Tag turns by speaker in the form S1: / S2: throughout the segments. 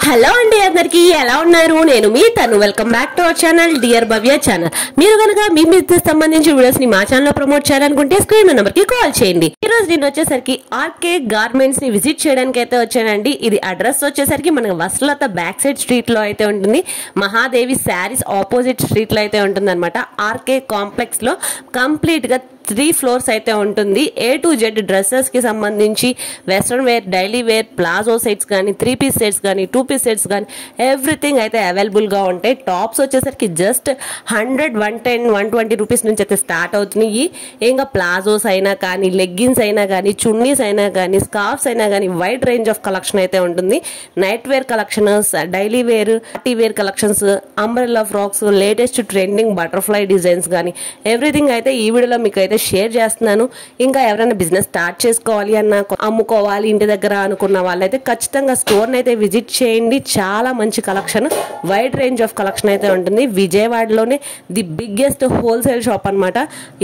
S1: Hello అండి, అందరికి ఎలా ఉన్నారు? నేను మీ తను. Welcome back to our channel dear Bhavya channel. మీరు కనుక మీ బిజినెస్ సంబంధించిన వీడియోస్ ని మా ఛానల్ ప్రమోట్ చేయాలనుకుంటే స్క్రీన్ నెంబర్ కి కాల్ చేయండి. ఈ రోజు నేను వచ్చేసరికి ఆర్కే గార్మెంట్స్ ని విజిట్ చేయడానికి అయితే వచ్చానండి. ఇది అడ్రస్ వచ్చేసరికి మనకి వస్త్రలత బ్యాక్ సైడ్ స్ట్రీట్ లో అయితే ఉంటుంది. మహాదేవి శారీస్ ఆపోజిట్ స్ట్రీట్ లో అయితే ఉంటుంది అనమాట. ఆర్కే కాంప్లెక్స్ లో కంప్లీట్ గా 3 floors అయితే ఉంటుంది. A to Z డ్రెస్సెస్ కి సంబంధించి western wear, daily wear, palazzo sets కానీ, 3 piece సెట్స్ కానీ, 2 piece సెట్స్ కానీ ఎవ్రీథింగ్ అయితే అవైలబుల్ గా ఉంటాయి. టాప్స్ వచ్చేసరికి జస్ట్ 100, 110, 120 రూపీస్ నుంచి అయితే స్టార్ట్ అవుతున్నాయి. ఇంకా ప్లాజోస్ అయినా కానీ, లెగ్గిన్స్ అయినా కానీ, చున్నీస్ అయినా కానీ, స్కార్ఫ్స్ అయినా కానీ వైడ్ రేంజ్ ఆఫ్ కలెక్షన్ అయితే ఉంటుంది. Night wear collections, daily wear, party wear collections, umbrella frocks, latest trending butterfly designs కానీ ఎవ్రీథింగ్ అయితే ఈ వీడియోలో మీకు అయితే షేర్ చేస్తున్నాను. ఇంకా ఎవరైనా బిజినెస్ స్టార్ట్ చేసుకోవాలి అన్న, అమ్ముకోవాలి ఇంటి దగ్గర అనుకున్న వాళ్ళైతే ఖచ్చితంగా స్టోర్ అయితే విజిట్ చేయండి. చాలా మంచి collection, wide range of collection అయితే ఉంటుంది. విజయవాడలోనే ది బిగ్గెస్ట్ హోల్సేల్ షాప్ అనమాట.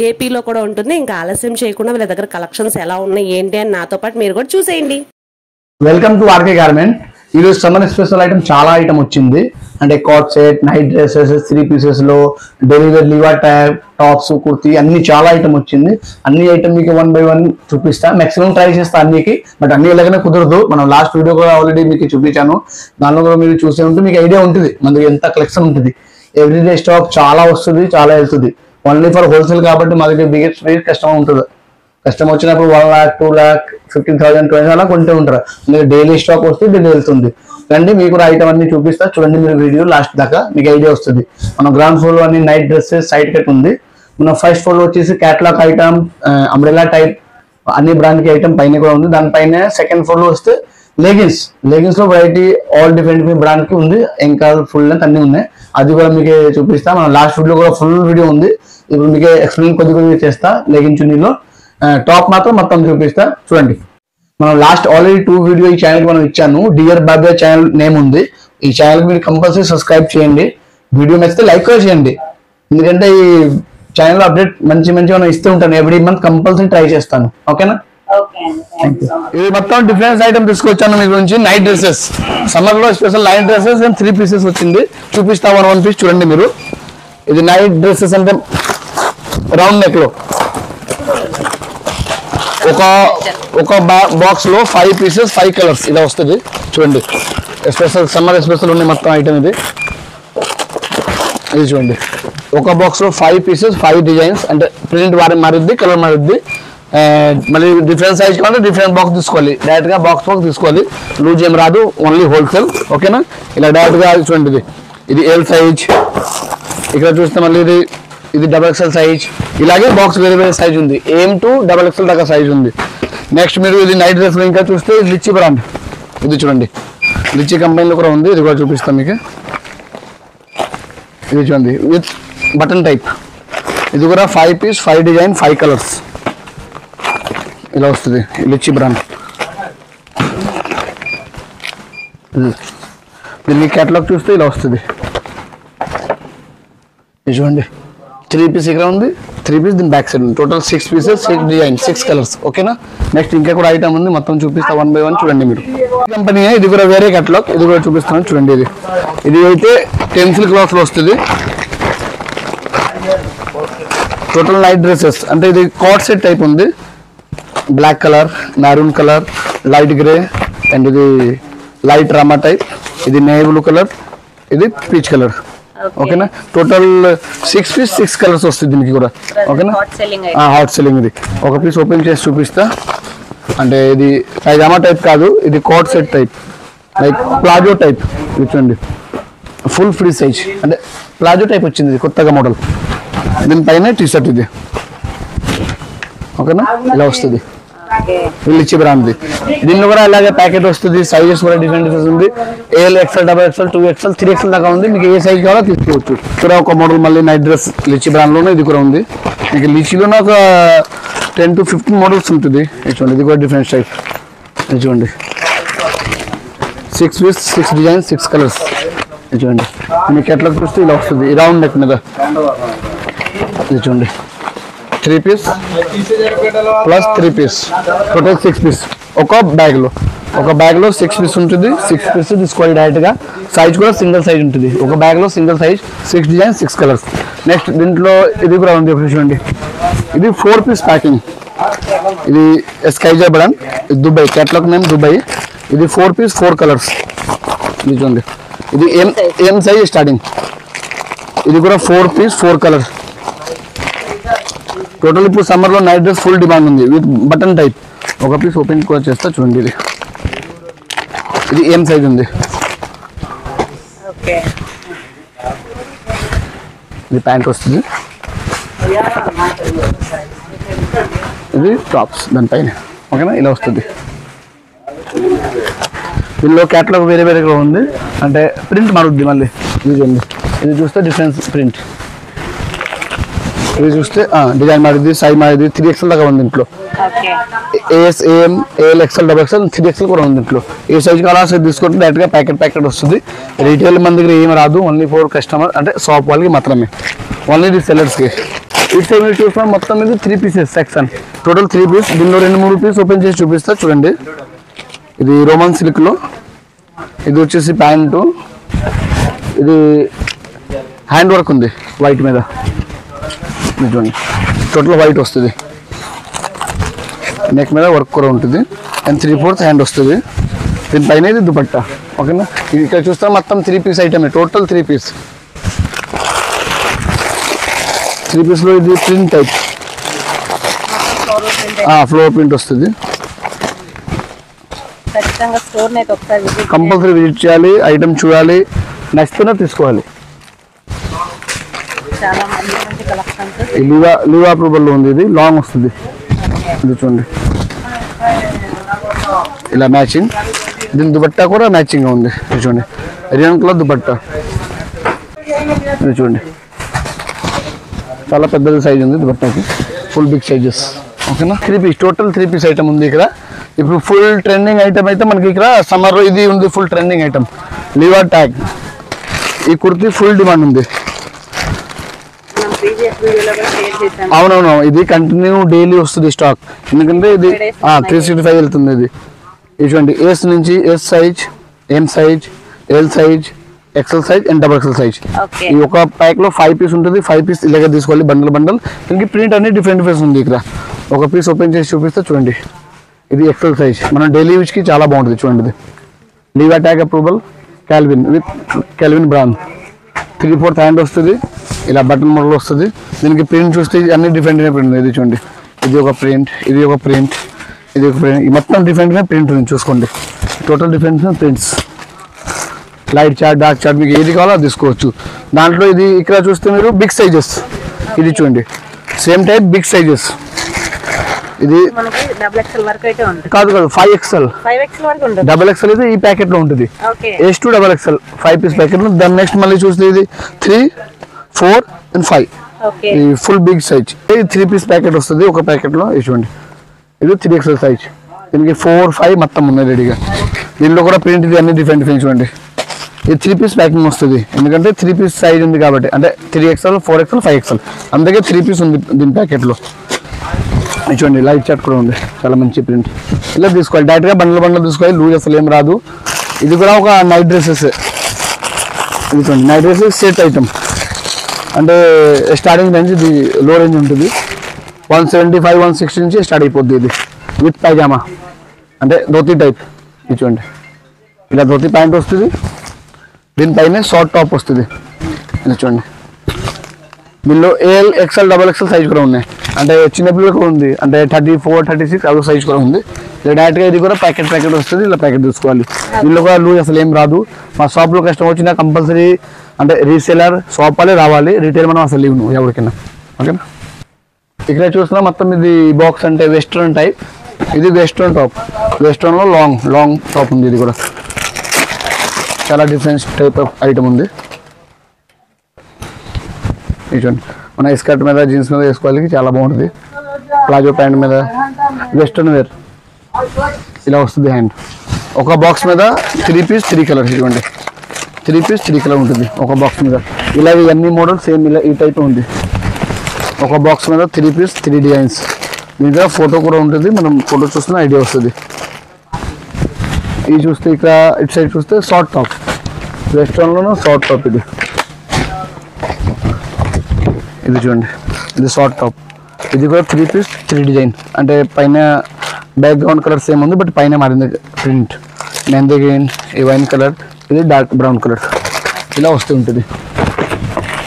S1: ఏపీలో కూడా ఉంటుంది. ఇంకా ఆలస్యం చేయకుండా వీళ్ళ దగ్గర కలెక్షన్స్ ఎలా ఉన్నాయి ఏంటి అని నాతో పాటు మీరు కూడా చూసేయండి.
S2: Welcome to RK garment. ఈరోజు సమ్మర్ స్పెషల్ ఐటమ్ చాలా ఐటమ్ వచ్చింది. అంటే coat set, night dresses, 3 pieces లో delivery, Liva type, tops, kurti అన్ని చాలా ఐటమ్ వచ్చింది. అన్ని ఐటమ్ మీకు 1 by 1 చూపిస్తా. మాక్సిమం ట్రై చేస్తా అన్నికి, బట్ అన్ని ఎలాగైనా కుదరదు. మనం లాస్ట్ వీడియో కూడా ఆల్రెడీ మీకు చూపించాను. దానిలో కూడా మీరు చూసే ఉంటే మీకు ఐడియా ఉంటుంది మనకి ఎంత కలెక్షన్ ఉంటుంది. ఎవ్రీడే స్టాక్ చాలా వస్తుంది, చాలా వెళ్తుంది. ఓన్లీ ఫర్ హోల్సేల్ కాబట్టి మా దగ్గర బిగ్గెస్ట్ రేట్ కస్టమర్ ఉంటుంది. కస్టమర్ వచ్చినప్పుడు 1 lakh, 2 lakh, 15,000, 20,000 అలా కొంటూ ఉంటారు. డైలీ స్టాక్ వస్తే డైలీ వెళ్తుంది. రండి, మీకు కూడా ఐటమ్ అన్ని చూపిస్తా. చూడండి మీరు వీడియో లాస్ట్ దాకా, మీకు ఐడియా వస్తుంది. మన గ్రౌండ్ ఫ్లోర్ అన్ని నైట్ డ్రెస్సెస్, సైడ్ కట్ ఉంది. మన ఫస్ట్ ఫ్లోర్ వచ్చేసి క్యాటలాగ్ ఐటమ్, అంబ్రెల్లా టైప్ అన్ని బ్రాండ్ కి ఐటమ్ పైన కూడా ఉంది. దానిపైన సెకండ్ ఫ్లోర్ లో వస్తే లెగిన్స్ లో వెరైటీ ఆల్ డిఫరెంట్ బ్రాండ్ కి ఉంది. ఇంకా ఫుల్ లెంత్ అన్ని ఉన్నాయి. అది కూడా మీకు చూపిస్తా. మన లాస్ట్ వీడియో కూడా ఫుల్ వీడియో ఉంది. ఇప్పుడు మీకు ఎక్స్ప్లెయిన్ కొద్దిగా చేస్తా. లెగిన్ చున్నీలో టాప్ మాత్రం మొత్తం చూపిస్తా. చూడండి, మనం లాస్ట్ ఆల్రెడీ 2 వీడియో ఈ ఛానల్ కి మనం ఇచ్చాను. డియర్ బాబా ఛానల్ నేమ్ ఉంది. ఈ ఛానల్ మీరు కంపల్సరీ సబ్స్క్రైబ్ చేయండి. వీడియో నచ్చితే లైక్ కూడా చేయండి. ఎందుకంటే ఈ ఛానల్ అప్డేట్ మంచి మనం ఇస్తూ ఉంటాను. ఎవ్రీ మంత్ కంపల్సరీ ట్రై చేస్తాను. ఓకేనా? ఇది మొత్తం డిఫరెన్స్ ఐటమ్ తీసుకొచ్చాను మీ గురించి. నైట్ డ్రెస్సెస్, సమ్మర్ లో స్పెషల్ నైట్ డ్రెస్సెస్ 3 pieces వచ్చింది. చూపిస్తా 1 piece. చూడండి మీరు, ఇది నైట్ డ్రెస్సెస్ అంటే రౌండ్ నెక్ లో ఒక బాక్స్ లో 5 pieces, 5 colors ఇలా వస్తుంది. చూడండి, స్పెషల్ సమ్మర్ స్పెషల్ ఉన్నాయి మొత్తం ఐటమ్ ఇది చూడండి. ఒక బాక్స్ లో 5 pieces, 5 డిజైన్స్. అంటే ప్రింట్ మారుద్ది, కలర్ మారుద్ది. మళ్ళీ డిఫరెంట్ సైజ్ కావాలంటే డిఫరెంట్ బాక్స్ తీసుకోవాలి. డైరెక్ట్ గా బాక్స్ తీసుకోవాలి. లూజ్ ఏం రాదు, ఓన్లీ హోల్సేల్. ఓకేనా? ఇలా డైరెక్ట్ గా చూడండి. ఇది ఎల్ సైజ్. ఇక్కడ చూస్తే మళ్ళీ ఇది XXL సైజ్. ఇలాగే బాక్స్ వేరే సైజ్ ఉంది. AM to XXL దాకా సైజ్ ఉంది. నెక్స్ట్ మీరు ఇది నైట్ డ్రెస్ లో ఇంకా చూస్తే లిచ్చి బ్రాండ్. ఇది చూడండి, లిచ్చి కంపెనీలో కూడా ఉంది. ఇది కూడా చూపిస్తాం మీకు. ఇది చూడండి, విత్ బటన్ టైప్. ఇది కూడా 5 piece, 5 డిజైన్, 5 colors ఇలా వస్తుంది. లిచ్చి బ్రాండ్. దీన్ని క్యాటలాగ్ చూస్తే ఇలా వస్తుంది. ఇది చూడండి, 3 piece ఇక్కడ ఉంది, 3 piece దీని బ్యాక్ సైడ్ ఉంది. Total 6 pieces, 6 design, 6 colors. ఓకేనా? నెక్స్ట్ ఇంకా కూడా ఐటమ్ ఉంది, మొత్తం చూపిస్తా 1 by 1. చూడండి మీరు, కంపెనీ ఇది కూడా వేరే క్యాటలాగ్. ఇది కూడా చూపిస్తాను. చూడండి, ఇది అయితే టెన్సిల్ క్లాత్ లో వస్తుంది. టోటల్ నైట్ డ్రెస్సెస్ అంటే ఇది కాట్ సెట్ టైప్ ఉంది. Black colour, maroon colour, light grey and ఇది లైట్ రామా టైప్. ఇది నేవీ బ్లూ కలర్, ఇది పీచ్ కలర్. ఓకేనా? టోటల్ 6 piece, 6 colors వస్తుంది దీనికి కూడా. ఓకేనా? Hot selling. ఇది ఒక పీస్ ఓపెన్ చేసి చూపిస్తా. అంటే ఇది పైజామా టైప్ కాదు, ఇది coat set type, like palazzo type. చూడండి, ఫుల్ ఫ్రీ సైజ్. అంటే ప్లాజో టైప్ వచ్చింది, ఇది కొత్తగా మోడల్. దీనిపైన టీ షర్ట్ ఇది. ఓకేనా? ఇలా వస్తుంది. లిచ్చి బ్రాండ్. దీనిలో కూడా అలాగే ప్యాకెట్ వస్తుంది. సైజెస్ కూడా డిఫరెంట్ ఉంది. AL, XL, XXL, 2XL, 3XL దాకా ఉంది. మీకు ఏ సైజ్ కావాలో తీసుకోవచ్చు. ఇక్కడ ఒక మోడల్ మళ్ళీ నైట్ డ్రెస్ లిచ్చి బ్రాండ్ లోనే ఇది కూడా ఉంది. మీకు లిచ్చిలోనే ఒక 10 to 15 మోడల్స్ ఉంటుంది. చూడండి, ఇది కూడా డిఫరెంట్ టైప్. చూడండి, 6 piece, 6 డిజైన్, 6 colors. చూడండి, మీకు ఎట్లా చూస్తే ఇలా వస్తుంది. ఈ రౌండ్ నెక్ మీద. ఇది చూడండి, 3 piece plus 3 piece, total 6 piece. ఒక బ్యాగ్లో 6 పీస్ ఉంటుంది. 6 పీస్ తీసుకోవాలి డైరెక్ట్గా. సైజ్ కూడా సింగిల్ సైజ్ ఉంటుంది. ఒక బ్యాగ్లో single size 6 designs 6 colours. Next దీంట్లో ఇది కూడా ఉంది చూడండి. ఇది 4 పీస్ ప్యాకింగ్. ఇది Skyzer brand, Dubai catalogue name Dubai. ఇది 4 పీస్ 4 కలర్స్. ఇది చూడండి, ఇది ఎం సైజ్ స్టార్టింగ్. ఇది కూడా 4 పీస్ 4 కలర్స్. టోటల్ ఇప్పుడు సమ్మర్లో నైట్ డ్రెస్ ఫుల్ డిమాండ్ ఉంది విత్ బటన్ టైప్. ఒక పీస్ ఓపెన్ కూడా చేస్తా చూడండి. ఇది ఎం సైజ్ ఉంది. ఇది ప్యాంట్ వస్తుంది. ఇది టాప్స్ దానిపైన. ఓకేనా, ఇలా వస్తుంది. దీనిలో క్యాటలాగ్ వేరే వేరేగా ఉంది, అంటే ప్రింట్ మారుద్ది మళ్ళీ. ఇది చూస్తే డిఫరెన్స్ ప్రింట్. ఇది చూస్తే డిజైన్ మారింది, సైజ్ మారింది. 3XL దాకా ఉంది ఇంట్లో. S, M, L, XL, XXL, 3XL కూడా ఉంది ఇంట్లో. ఏ సైజ్ కావాలో సైజ్ తీసుకుంటే డైరెక్ట్గా ప్యాకెట్ వస్తుంది. రీటైల్ మన దగ్గర ఏమి రాదు, ఓన్లీ ఫర్ కస్టమర్ అంటే షాప్ వాళ్ళకి మాత్రమే, ఓన్లీ ది సెల్లర్స్కి. ఇటు సైడ్ మీరు చూసుకున్నాం మొత్తం ఇది 3 పీసెస్ సెక్షన్. Total 3 piece. దీనిలో 2-3 పీస్ ఓపెన్ చేసి చూపిస్తా చూడండి. ఇది రోమన్ సిల్క్లో. ఇది వచ్చేసి ప్యాంటు. ఇది హ్యాండ్ వర్క్ ఉంది వైట్ మీద. చూడండి, టోటల్ వైట్ వస్తుంది. నెక్ మీద వర్క్ కూడా ఉంటుంది. అండ్ 3/4 హ్యాండ్ వస్తుంది. దీనిపైన ఇది దుపట్టా. ఓకేనా, ఇక్కడ చూస్తే మొత్తం 3 పీస్ ఐటమ్. Total 3 piece. 3 పీస్లో ఇది ప్రింట్ టైప్, ఫ్లోర్ ప్రింట్ వస్తుంది. కంపల్సరీ విజిట్ చేయాలి, ఐటమ్ చూడాలి, నచ్చితేనే తీసుకోవాలి. లివా అప్రూవల్లో ఉంది. ఇది లాంగ్ వస్తుంది. ఇది చూడండి, ఇలా మ్యాచింగ్. దీని దుపట్టా కూడా మ్యాచింగ్గా ఉంది. ఇది చూడండి, రియన్ కలర్ దుపట్టా. ఇది చూడండి, చాలా పెద్దది సైజ్ ఉంది దుపట్టాకి. Full big sizes. ఓకేనా, 3 పీస్. టోటల్ 3 పీస్ ఐటమ్ ఉంది ఇక్కడ. ఇప్పుడు ఫుల్ ట్రెండింగ్ ఐటమ్ అయితే మనకి ఇక్కడ సమ్మర్లో ఇది ఉంది. Full trending item Liva tag. ఈ కుర్తీ ఫుల్ డిమాండ్ ఉంది. అవునవును, ఇది కంటిన్యూ డైలీ వస్తుంది స్టాక్. ఎందుకంటే ఇది 365 వెళ్తుంది. ఇది చూడండి, ఎస్ నుంచి S size, M size, L size, XL size and XXL size. ఈ ఒక ప్యాక్ లో 5 పీస్ ఉంటుంది. 5 పీస్ ఇలాగే తీసుకోవాలి, బండల్. దీనికి ప్రింట్ అన్ని డిఫరెంట్ ఉంది ఇక్కడ. ఒక పీస్ ఓపెన్ చేసి చూపిస్తే చూడండి. ఇది XL సైజ్. మనం డైలీ యూజ్ కి చాలా బాగుంటుంది. చూడండి, ఇది Liva tag approval, Calvin brand. 3/4 hand వస్తుంది. ఇలా బటన్ మోడల్ వస్తుంది. దీనికి ప్రింట్ చూస్తే అన్ని డిఫరెంట్ ప్రింట్. ఇది చూడండి, ఇది ఒక ప్రింట్, ఇది ఒక ప్రింట్, ఇది ఒక ప్రింట్. మొత్తం డిఫరెంట్ ప్రింట్ ఉంది. చూసుకోండి, total different prints. Light chart, dark chart, మీకు ఏది కావాలో అది తీసుకోవచ్చు. దాంట్లో ఇది ఇక్కడ చూస్తే మీరు బిగ్ సైజెస్. ఇది చూడండి, సేమ్ టైప్ బిగ్ సైజెస్. ఇది కాదు 5XL. XXL ఇది ఈ ప్యాకెట్ లో ఉంటుంది. S to XXL 5 piece packet. దాని నెక్స్ట్ మళ్ళీ చూస్తే ఇది 3, 4 and 5. ఈ ఫుల్ బిగ్ సైజ్. ఇది 3 పీస్ ప్యాకెట్ వస్తుంది ఒక ప్యాకెట్ లో. చూడండి, ఇది 3XL సైజ్. దీనికి 4, 5 మొత్తం ఉన్నాయి రెడీగా. దీనిలో కూడా ప్రింట్ ఇది అన్ని డిఫరెంట్. చూడండి, ఇది 3 పీస్ ప్యాకింగ్ వస్తుంది. ఎందుకంటే 3 పీస్ సైజ్ ఉంది కాబట్టి. అంటే 3XL, 4XL, 5XL, అందుకే 3 పీస్ ఉంది దీని ప్యాకెట్లో. చూడండి, లైట్ చార్ట్ కూడా ఉంది. చాలా మంచి ప్రింట్. ఇలా తీసుకోవాలి, డైరెక్ట్గా బండ్లు తీసుకోవాలి. లూజ్ అసలు ఏం రాదు. ఇది కూడా ఒక నైట్ డ్రెస్సెస్. ఇది చూడండి, నైట్ డ్రెస్సెస్ సెట్ ఐటమ్. అంటే స్టార్టింగ్ రేంజ్ ఇది లో రేంజ్ ఉంటుంది. 175, 160 నుంచి స్టార్ట్ అయిపోద్ది. ఇది విత్ పైజామా, అంటే ధోతి టైప్. ఇది చూడండి, ఇలా ధోతి ప్యాంట్ వస్తుంది. దీనిపైన షార్ట్ టాప్ వస్తుంది. ఇది చూడండి, దీనిలో AL, XL, XXL సైజ్ కూడా ఉన్నాయి. అంటే చిన్నపిల్లలు కూడా ఉంది. అంటే 34, 36 అదో సైజ్ కూడా ఉంది. ఇలా డైరెక్ట్గా ఇది కూడా ప్యాకెట్ వస్తుంది. ఇలా ప్యాకెట్ తీసుకోవాలి. దీనిలో కూడా లూజ్ అసలు ఏం రాదు. మా షాప్లో కస్టమర్ వచ్చినా కంపల్సరీ అంటే రీసేలర్ షాప్ వాళ్ళే రావాలి. రీటైల్ మనం అసలు లీవ్ నువ్వు ఎవరికైనా. ఓకేనా, ఇక్కడ చూస్తున్నా మొత్తం ఇది బాక్స్. అంటే వెస్ట్రన్ టైప్. ఇది వెస్ట్రన్ టాప్. వెస్ట్రన్లో లాంగ్ టాప్ ఉంది. ఇది కూడా చాలా డిఫరెంట్ టైప్ ఆఫ్ ఐటమ్ ఉంది. చూడండి, మన స్కర్ట్ మీద, జీన్స్ మీద వేసుకోవాలి, చాలా బాగుంటుంది. ప్లాజో ప్యాంట్ మీద, వెస్ట్రన్ వేర్. ఇలా వస్తుంది హ్యాండ్. ఒక బాక్స్ మీద 3 పీస్ 3 కలర్స్. ఇవ్వండి, 3 పీస్ 3 కలర్ ఉంటుంది ఒక బాక్స్ మీద. ఇలా ఇవన్నీ మోడల్ సేమ్ ఇలా ఈ టైప్ ఉంది. ఒక బాక్స్ మీద 3 పీస్ 3 డిజైన్స్. దీని మీద ఫోటో కూడా ఉంటుంది. మనం ఫోటో చూస్తున్న ఐడియా వస్తుంది. ఇది చూస్తే ఇక్కడ ఇటు సైడ్ చూస్తే షార్ట్ టాప్, వెస్ట్రన్లోనూ షార్ట్ టాప్. ఇది చూడండి, ఇది షార్ట్ టాప్. ఇది కూడా 3 పీస్ 3 డిజైన్. అంటే పైన బ్యాక్గ్రౌండ్ కలర్ సేమ్ ఉంది, బట్ పైన మారింది ప్రింట్. మెహందీ గ్రీన్, ఈ వైన్ కలర్, ఇది డార్క్ బ్రౌన్ కలర్, ఇలా వస్తూ ఉంటుంది.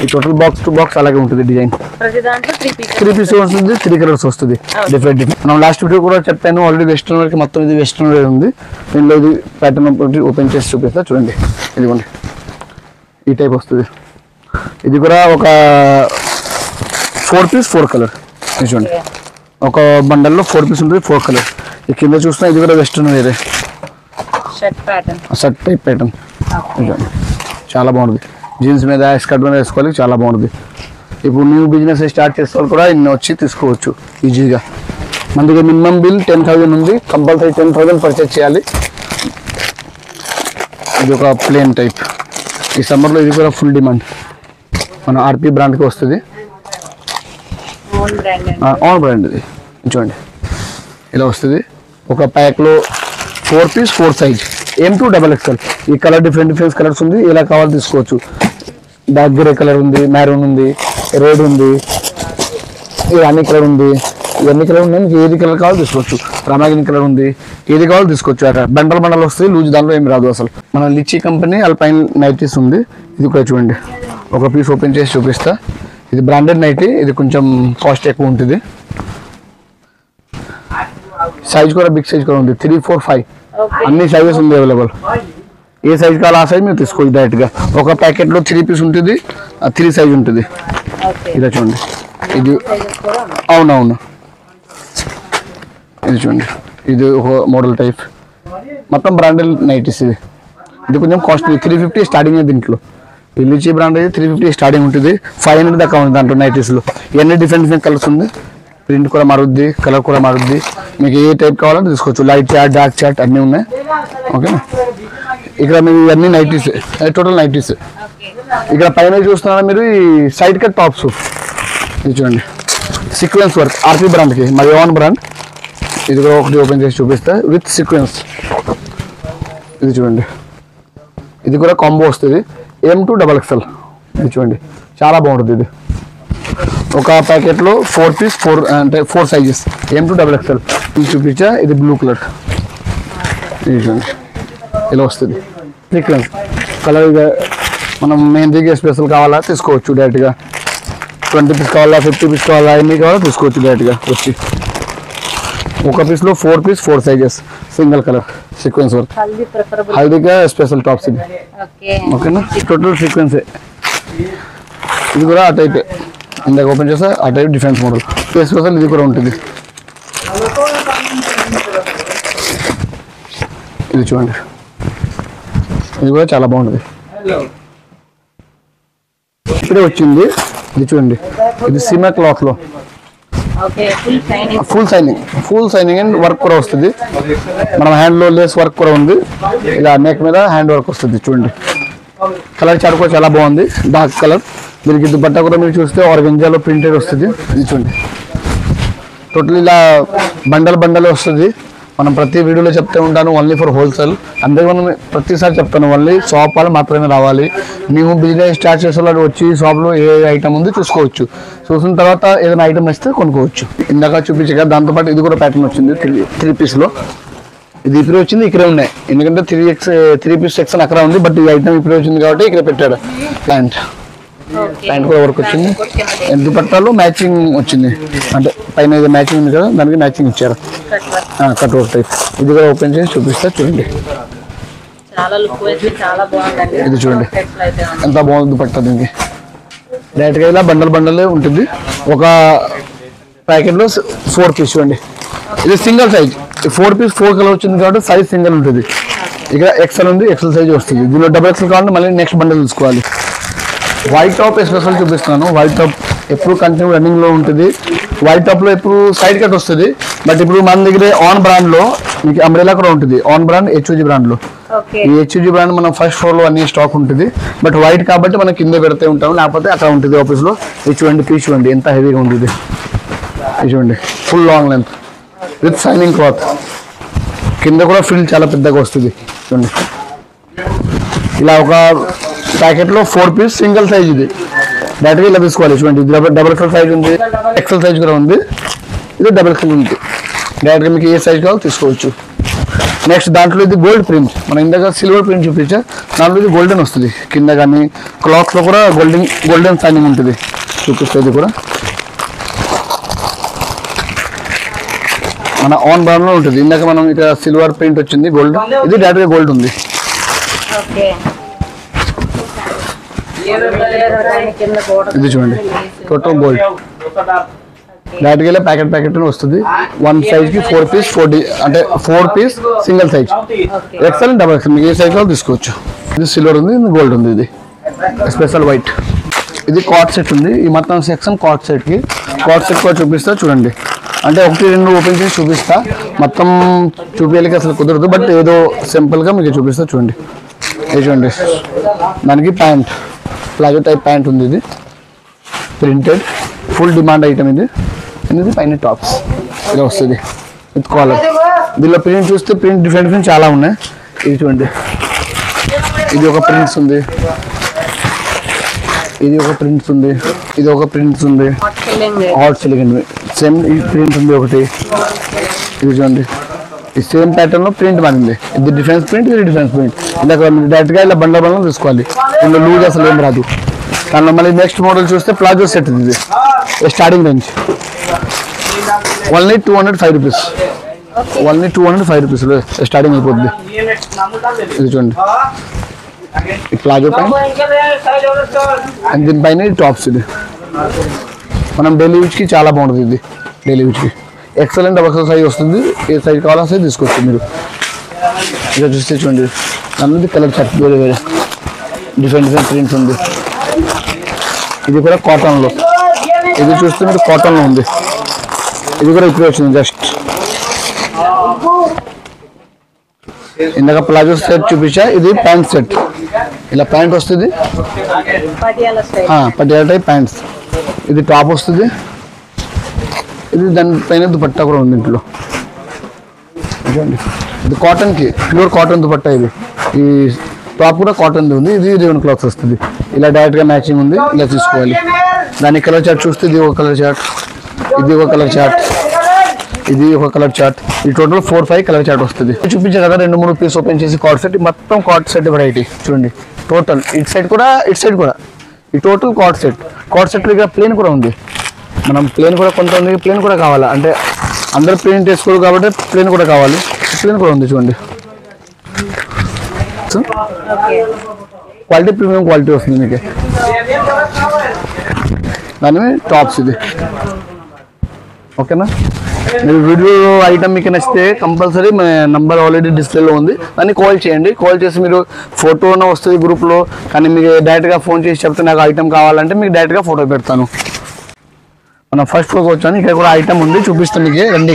S2: ఈ టోటల్ బాక్స్ టు బాక్స్ అలాగే ఉంటుంది డిజైన్. 3 పీస్ వస్తుంది, 3 కలర్స్ వస్తుంది డిఫరెంట్. మనం లాస్ట్ వీడియో కూడా చెప్పాను ఆల్రెడీ. వెస్ట్రన్ వరకు మొత్తం ఇది వెస్ట్రన్ వేర్ ఉంది. దీనిలో ఇది ప్యాటర్న్ ఓపెన్ చేసి చూపిస్తా చూడండి. ఇదిగోండి, ఈ టైప్ వస్తుంది. ఇది కూడా ఒక 4 పీస్ 4 కలర్. చూడండి, ఒక బండల్లో 4 పీస్ ఉంటుంది, 4 కలర్. ఈ కింద చూస్తున్నా ఇది కూడా వెస్ట్రన్ వేరే షర్ట్ టైప్ ప్యాటర్న్. చాలా బాగుంటుంది. జీన్స్ మీద స్కర్ట్ మీద వేసుకోవాలి, చాలా బాగుంటుంది. ఇప్పుడు న్యూ బిజినెస్ స్టార్ట్ చేసే వాళ్ళు కూడా ఇన్ని వచ్చి తీసుకోవచ్చు ఈజీగా. మన దగ్గర మినిమం బిల్ 10,000 ఉంది, కంపల్సరీ 10,000 పర్చేజ్ చేయాలి. ఇది ఒక ప్లేన్ టైప్. ఈ సమ్మర్లో ఇది కూడా ఫుల్ డిమాండ్. మన ఆర్పి బ్రాండ్కి వస్తుంది, ఓన్ బ్రాండ్. ఇది చూడండి, ఇలా వస్తుంది. ఒక ప్యాక్లో 4 పీస్ 4 సైజ్, M2 XXL. ఈ కలర్ డిఫరెంట్ కలర్స్ ఉంది, ఇలా కావాలి తీసుకోవచ్చు. డార్క్ గ్రే కలర్ ఉంది, మ్యారూన్ ఉంది, రెడ్ ఉంది, ఇవన్నీ కలర్ ఉంది. ఇవన్నీ కలర్ ఉన్నాయి, మీకు ఏది కలర్ కావాలో తీసుకోవచ్చు. రామాగిని కలర్ ఉంది, ఏది కావాలో తీసుకోవచ్చు. అక్కడ బండలు వస్తాయి, లూజ్ దాంట్లో ఏమి రాదు అసలు. మన లిచీ కంపెనీ అల్పైన్ నైటీస్ ఉంది. ఇది కూడా చూడండి, ఒక పీస్ ఓపెన్ చేసి చూపిస్తా. ఇది బ్రాండెడ్ నైటీ, ఇది కొంచెం కాస్ట్ ఎక్కువ ఉంటుంది. సైజ్ కూడా బిగ్ సైజ్ కూడా ఉంది, 3, 4, 5 అన్ని సైజెస్ ఉంది అవైలబుల్. ఏ సైజ్ కావాలో ఆ సైజ్ మీరు తీసుకోవచ్చు డైరెక్ట్గా. ఒక ప్యాకెట్లో 3 పీస్ ఉంటుంది, 3 సైజ్ ఉంటుంది. ఇలా చూడండి, ఇది అవునవును. ఇది చూడండి, ఇది ఒక మోడల్ టైప్, మొత్తం బ్రాండెడ్ నైటీస్. ఇది కొంచెం కాస్ట్లీ, 350 స్టార్టింగ్. దీంట్లో లిచీ బ్రాండ్ అయితే 350 స్టార్టింగ్ ఉంటుంది, 500 దాకా ఉంది దాంట్లో నైటీస్లో. ఇవన్నీ డిఫరెంట్ కలర్స్ ఉంది. ప్రింట్ కూడా మారుద్ది, కలర్ కూడా మారుద్ది. మీకు ఏ టైప్ కావాలంటే తీసుకోవచ్చు. లైట్ చాట్, డార్క్ చాట్ అన్నీ ఉన్నాయి. ఓకేనా, ఇక్కడ మీరు ఇవన్నీ నైటీస్, టోటల్ నైటీస్. ఇక్కడ పైన చూస్తున్నారా మీరు, ఈ సైడ్ కట్ టాప్స్. ఇది చూడండి, సీక్వెన్స్ వర్క్, ఆర్పి బ్రాండ్కి, మరి ఓన్ బ్రాండ్. ఇది కూడా ఒకటి ఓపెన్ చేసి చూపిస్తా విత్ సీక్వెన్స్. ఇది చూడండి, ఇది కూడా కాంబో వస్తుంది, M2 XXL. ఇది చూడండి, చాలా బాగుంటుంది. ఇది ఒక ప్యాకెట్లో 4 పీస్ 4 అంటే 4 సైజెస్, M2 XXL. ఇది చూపించా, ఇది బ్లూ కలర్. ఇది చూడండి, ఇలా వస్తుంది సీక్వెన్స్ కలర్. మనం మెహందీకి స్పెషల్ కావాలా తీసుకోవచ్చు డైరెక్ట్గా. 20 పీస్ కావాలా, 50 పీస్ కావాలా, ఎన్ని కావాలా తీసుకోవచ్చు డైరెక్ట్గా వచ్చి. ఒక పీస్లో 4 piece 4 sizes, single colour sequence work. హల్దీగా స్పెషల్ టాప్స్ ఇది. ఓకేనా, టోటల్ సీక్వెన్సే. ఇది కూడా ఆ టైపే, ఇందాక ఓపెన్ చేస్తే ఆ టైప్ డిఫరెన్స్ మోడల్. స్పెషల్ ఇది కూడా ఉంటుంది. ఇది చూడండి, ఇది కూడా చాలా బాగుంటుంది. ఇప్పుడే వచ్చింది, ఇది చూడండి, ఇది సీమా క్లాత్లో ఫుల్ సైనింగ్ అండ్ వర్క్ కూడా వస్తుంది. మనం హ్యాండ్లో లేస్ వర్క్ కూడా ఉంది. ఇలా నెక్ మీద హ్యాండ్ వర్క్ వస్తుంది. చూడండి, కలర్ చార్ట్ కూడా చాలా బాగుంది, డార్క్ కలర్. దీనికి దుపట్టా కూడా మీరు చూస్తే ఆర్గంజాలో ప్రింటెడ్ వస్తుంది. ఇది చూడండి, టోటల్ ఇలా బండల్ వస్తుంది. మనం ప్రతి వీడియోలో చెప్తూ ఉంటాను, ఓన్లీ ఫర్ హోల్సేల్. అందుకే మనం ప్రతిసారి చెప్తాను, ఓన్లీ షాప్ వాళ్ళు మాత్రమే రావాలి. మేము బిజినెస్ స్టార్ట్ చేసే వాళ్ళు వచ్చి షాప్లో ఏ ఐటమ్ ఉంది చూసుకోవచ్చు. చూసిన తర్వాత ఏదైనా ఐటమ్ వస్తే కొనుక్కోవచ్చు. ఇందాక చూపించగా దాంతోపాటు ఇది కూడా ప్యాటర్న్ వచ్చింది 3 పీస్లో. ఇది ఇప్పుడే వచ్చింది, ఇక్కడే ఉన్నాయి. ఎందుకంటే 3 పీస్ సెక్షన్ అక్కడ ఉంది, బట్ ఈ ఐటమ్ ఇప్పుడే వచ్చింది కాబట్టి ఇక్కడ పెట్టాడు. ప్యాంట్ కూడా వర్క్ వచ్చింది, ఎంత పట్టాలో మ్యాచింగ్ వచ్చింది. అంటే పైన ఇది మ్యాచింగ్ ఉంది కదా, దానికి మ్యాచింగ్ ఇచ్చారు, కట్ వర్క్ టైప్. ఇది కూడా ఓపెన్ చేసి చూపిస్తా చూడండి. ఇది చూడండి ఎంత బాగుంది పట్ట. దీనికి డైరెక్ట్గా ఇలా బండలే ఉంటుంది. ఒక ప్యాకెట్లో 4 పీస్ చూడండి. ఇది సింగిల్ సైజ్, 4 పీస్ 4 కలర్ వచ్చింది కాబట్టి సైజ్ సింగిల్ ఉంటుంది. ఇక్కడ XL ఉంది, XL సైజ్ వస్తుంది. దీనిలో XXL కావాలంటే మళ్ళీ నెక్స్ట్ బండల్ తీసుకోవాలి. వైట్ టాప్ స్పెషల్ చూపిస్తున్నాను. వైట్ టాప్ ఎప్పుడు కంటిన్యూ రన్నింగ్లో ఉంటుంది. వైట్ టాప్లో ఎప్పుడు సైడ్ కట్ వస్తుంది. బట్ ఇప్పుడు మన దగ్గర ఆన్ బ్రాండ్లో మీకు అంబ్రెలా కూడా ఉంటుంది. ఆన్ బ్రాండ్ HUG బ్రాండ్లో. ఈ HUG బ్రాండ్ మనం ఫస్ట్ ఫ్లోర్లో అన్ని స్టాక్ ఉంటుంది. బట్ వైట్ కాబట్టి మనం కింద పెడితే ఉంటాము, లేకపోతే అక్కడ ఉంటుంది ఆఫీస్లో. ఇది చూడండి, పీస్ చూడండి ఎంత హెవీగా ఉంది. ఇది చూడండి, full long length with shining cloth. కింద కూడా ఫిల్ చాలా పెద్దగా వస్తుంది చూడండి. ఇలా ఒక ప్యాకెట్లో 4 పీస్ సింగిల్ సైజ్ ఇది డైరెక్ట్గా ఇలా తీసుకోవాలి. చూడండి డబుల్ ఎక్సెల్ సైజ్ ఉంది, ఎక్సెల్ సైజ్ కూడా ఉంది, ఇది డబుల్ ఎక్సెల్ ఉంది. డైరెక్ట్గా మీకు ఏ సైజ్ కావాలో తీసుకోవచ్చు. నెక్స్ట్ దాంట్లో ఇది గోల్డ్ ప్రింట్, మనం ఇందాక సిల్వర్ ప్రింట్ చూపించా, దాంట్లో ఇది గోల్డెన్ వస్తుంది. కింద కానీ క్లాత్లో కూడా గోల్డెన్ సైనింగ్ ఉంటుంది. చూపిస్తుంది కూడా మన ఆన్ బ్రాండ్లో ఉంటుంది. ఇందాక మనం ఇక్కడ సిల్వర్ ప్రింట్ వచ్చింది, గోల్డ్, ఇది డైరెక్ట్గా గోల్డ్ ఉంది. ఇది చూడండి టోటల్ గోల్డ్ డైరెక్ట్గా ప్యాకెట్ వస్తుంది. 1 సైజ్కి 4 పీస్ 4 అంటే 4 piece single size, XL double XL మీకు ఏ సైజ్ కావాలో తీసుకోవచ్చు. ఇది సిల్వర్ ఉంది, ఇది గోల్డ్ ఉంది, ఇది స్పెషల్ వైట్. ఇది కార్డ్ సెట్ ఉంది. ఈ మొత్తం సెక్షన్ కార్డ్ సెట్కి కూడా చూపిస్తా చూడండి. అంటే 1-2 ఓపెన్ చేసి చూపిస్తా, మొత్తం చూపించడానికి అసలు కుదరదు. బట్ ఏదో సింపుల్గా మీకు చూపిస్తా చూడండి. ఇది చూడండి, దానికి ప్యాంట్ ప్లాజో టైప్ ప్యాంట్ ఉంది. ఇది ప్రింటెడ్ ఫుల్ డిమాండ్ ఐటమ్ ఇది. ఇది పైన టాప్స్ ఇలా వస్తుంది విత్ కాలర్. దీనిలో ప్రింట్ చూస్తే ప్రింట్ డిఫరెంట్ చాలా ఉన్నాయి. ఇది చూడండి, ఇది ఒక ప్రింట్స్ ఉంది, ఇది ఒక ప్రింట్స్ ఉంది, ఇది ఒక ప్రింట్స్ ఉంది, హాట్ సిలింగ్ సేమ్ ఈ ప్రింట్ ఉంది ఒకటి. ఇది చూడండి, ఈ సేమ్ ప్యాటర్న్ లో ప్రింట్ మారింది. ఇది డిఫరెన్స్ ప్రింట్, ఇది డిఫరెన్స్ ప్రింట్. ఇందాక డైరెక్ట్గా ఇలా బండ్ల తీసుకోవాలి, ఇందులో లూజ్ అసలు ఏం రాదు. దానిలో మళ్ళీ నెక్స్ట్ మోడల్ చూస్తే ప్లాజో సెట్ ఇది starting range only 205 rupees, only 205 rupees starting అయిపోతుంది. ఇది చూడండి, ఈ ప్లాజో ప్యాంట్ అండ్ దీనిపైన టాప్స్. ఇది మనం డైలీ యూజ్కి చాలా బాగుంటుంది. ఇది డైలీ యూజ్కి ఎక్సలెంట్ డబల్ సైజ్ వస్తుంది. ఏ సైజ్ కావాలో సైజ్ తీసుకోవచ్చు మీరు. ఇక చూస్తే చూడండి, అన్నది కలర్ చార్ట్ వేరే డిఫరెంట్ ప్రింట్స్ ఉంది. ఇది కూడా కాటన్లో, ఇది చూస్తే మీరు కాటన్లో ఉంది. ఇది కూడా ఇప్పుడు వచ్చింది జస్ట్. ఇందాక ప్లాజో సెట్ చూపించా, ఇది ప్యాంట్ సెట్. ఇలా ప్యాంట్ వస్తుంది, పటియాలా టైప్ ప్యాంట్స్. ఇది టాప్ వస్తుంది, ఇది దానిపైన దుపట్టా కూడా ఉంది ఇంట్లో. ఇది కాటన్కి ప్యూర్ కాటన్ దుపట్టా. ఇది ఈ టాప్ కూడా కాటన్ ఉంది. ఇది రేవన్ క్లాత్ వస్తుంది. ఇలా డైరెక్ట్గా మ్యాచింగ్ ఉంది, ఇలా తీసుకోవాలి. దాని కలర్ చార్ట్ చూస్తే ఇది ఒక కలర్ చార్ట్, ఇది ఒక కలర్ చార్ట్, ఇది ఒక కలర్ చార్ట్. ఈ టోటల్ 4-5 కలర్ చార్ట్ వస్తుంది. చూపించే కదా 2-3 పీస్ ఓపెన్ చేసి కార్డ్ సెట్, మొత్తం కార్డ్ సెట్ వెరైటీ చూడండి. టోటల్ ఇటు సైడ్ కూడా ఈ టోటల్ కార్డ్ సెట్ ఇక్కడ ప్లేన్ కూడా ఉంది. మనం ప్లేన్ కూడా కొంతమంది ప్లేన్ కూడా కావాలా అంటే అందరు ప్రింట్ వేసుకోరు కాబట్టి ప్లేన్ కూడా కావాలి, ప్లేన్ కూడా ఉంది చూడండి. క్వాలిటీ ప్రీమియం క్వాలిటీ వస్తుంది మీకు. దాని టాప్స్ ఇది ఓకేనా. మీరు వీడియో ఐటమ్ మీకు నచ్చితే కంపల్సరీ మా నంబర్ ఆల్రెడీ డిస్ప్లేలో ఉంది, దాన్ని కాల్ చేయండి. కాల్ చేసి మీరు ఫోటోనే వస్తుంది గ్రూప్లో, కానీ మీకు డైరెక్ట్గా ఫోన్ చేసి చెప్తే నాకు ఐటమ్ కావాలంటే మీకు డైరెక్ట్గా ఫోటో పెడతాను. మనం ఫస్ట్ ఫ్లోర్కి వచ్చాను, ఇక్కడ కూడా ఐటమ్ ఉంది చూపిస్తాను మీకు. రండి,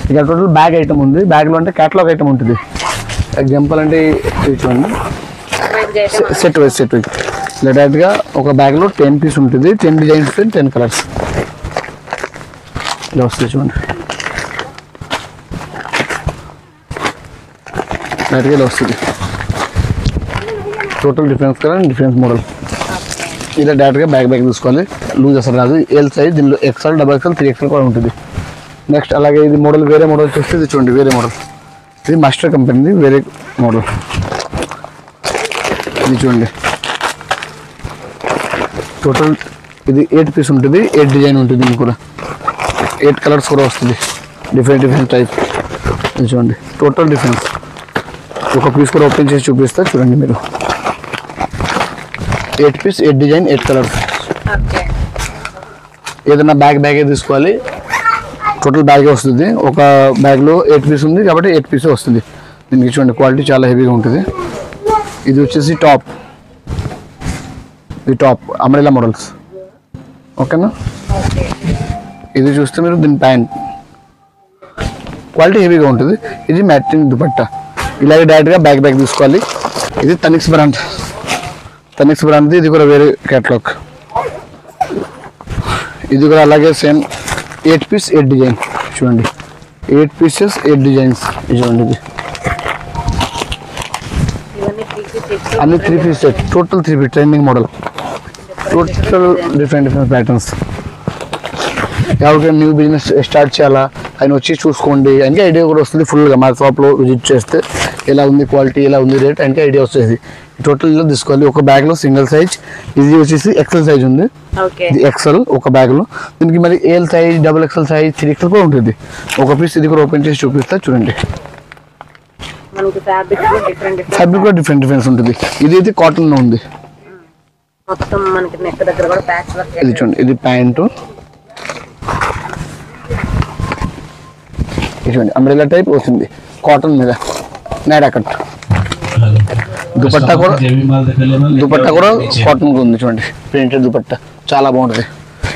S2: ఇక్కడ టోటల్ బ్యాగ్ ఐటమ్ ఉంది. బ్యాగ్లో అంటే క్యాటలాగ్ ఐటమ్ ఉంటుంది. ఎగ్జాంపుల్ అంటే చూడండి, సెట్ వైజ్ ఇలా డైరెక్ట్గా ఒక బ్యాగ్లో 10 పీస్ ఉంటుంది, 10 డిజైన్స్, 10 కలర్స్ ఇలా వస్తుంది చూడండి. డైరెక్ట్గా ఇలా వస్తుంది. Total difference colour and difference model. ఇలా డైరెక్ట్గా బ్యాగ్ తీసుకోవాలి, లూజ్ అసలు రాదు. ఎల్ సైజ్, దీనిలో ఎక్స్ఎల్, డబల్ ఎక్స్ఎల్, 3XL కూడా ఉంటుంది. నెక్స్ట్ అలాగే ఇది మోడల్, వేరే మోడల్ చూస్తే ఇది చూడండి, వేరే మోడల్. ఇది మాస్టర్ కంపెనీది వేరే మోడల్. ఇది చూడండి, టోటల్ ఇది 8 పీస్ ఉంటుంది, 8 డిజైన్ ఉంటుంది. దీనికి కూడా 8 కలర్స్ కూడా వస్తుంది, డిఫరెంట్ టైప్. ఇది చూడండి, టోటల్ డిఫరెన్స్. ఒక పీస్ కూడా ఓపెన్ చేసి చూపిస్తా చూడండి మీరు. 8 పీస్, 8 డిజైన్, 8 కలర్స్. ఏదైనా బ్యాగే తీసుకోవాలి, టోటల్ బ్యాగే వస్తుంది. ఒక బ్యాగ్లో 8 పీస్ ఉంది కాబట్టి 8 పీసే వస్తుంది. దీనికి చూడండి క్వాలిటీ చాలా హెవీగా ఉంటుంది. ఇది వచ్చేసి టాప్, ఇది టాప్ అంబ్రెల్లా మోడల్స్ ఓకేనా. ఇది చూస్తే మీరు దీని ప్యాంట్ క్వాలిటీ హెవీగా ఉంటుంది. ఇది మ్యాటింగ్ దుపట్టా. ఇలాగే డైరెక్ట్గా బ్యాగ్ తీసుకోవాలి. ఇది తనిక్స్ బ్రాండ్, ఇది కూడా వేరే క్యాటలాగ్. ఇది కూడా అలాగే సేమ్ 8 పీస్ 8 డిజైన్ చూడండి, 8 పీసెస్ 8 డిజైన్స్. ఇది చూడండి, ఇది అన్ని 3 piece set, total 3 piece trending model, total different patterns. ఎవరికైనా న్యూ బిజినెస్ స్టార్ట్ చేయాలా ఆయన వచ్చి చూసుకోండి అంటే ఐడియా కూడా వస్తుంది. ఫుల్గా మా షాప్లో విజిట్ చేస్తే ఎలా ఉంది క్వాలిటీ, ఎలా ఉంది రేట్ అంటే ఐడియా వస్తుంది. టోటల్లో తీసుకోవాలి. ఒక బ్యాగ్లో సింగిల్ సైజ్, ఇది వచ్చేసి ఎక్సెల్ సైజ్ ఉంది, ఇది ఎక్సెల్ ఒక బ్యాగ్లో. దీనికి మరి L size, double XL size, 3XL కూడా ఉంటుంది. ఒక పీస్ ఇది కూడా ఓపెన్ చేసి చూపిస్తా చూడండి. ఫ్యాబ్రిక్ కూడా డిఫరెన్స్ ఉంటుంది. ఇది అయితే కాటన్లో ఉంది. ఇది చూడండి, ఇది ప్యాంటు, చూడండి అంబ్రెల్లా టైప్ వస్తుంది కాటన్ మీద, నైరా కట్. దుపట్టా కూడా కాటన్ ఉంది చూడండి, ప్రింటెడ్ దుపట్టా చాలా బాగుంటుంది.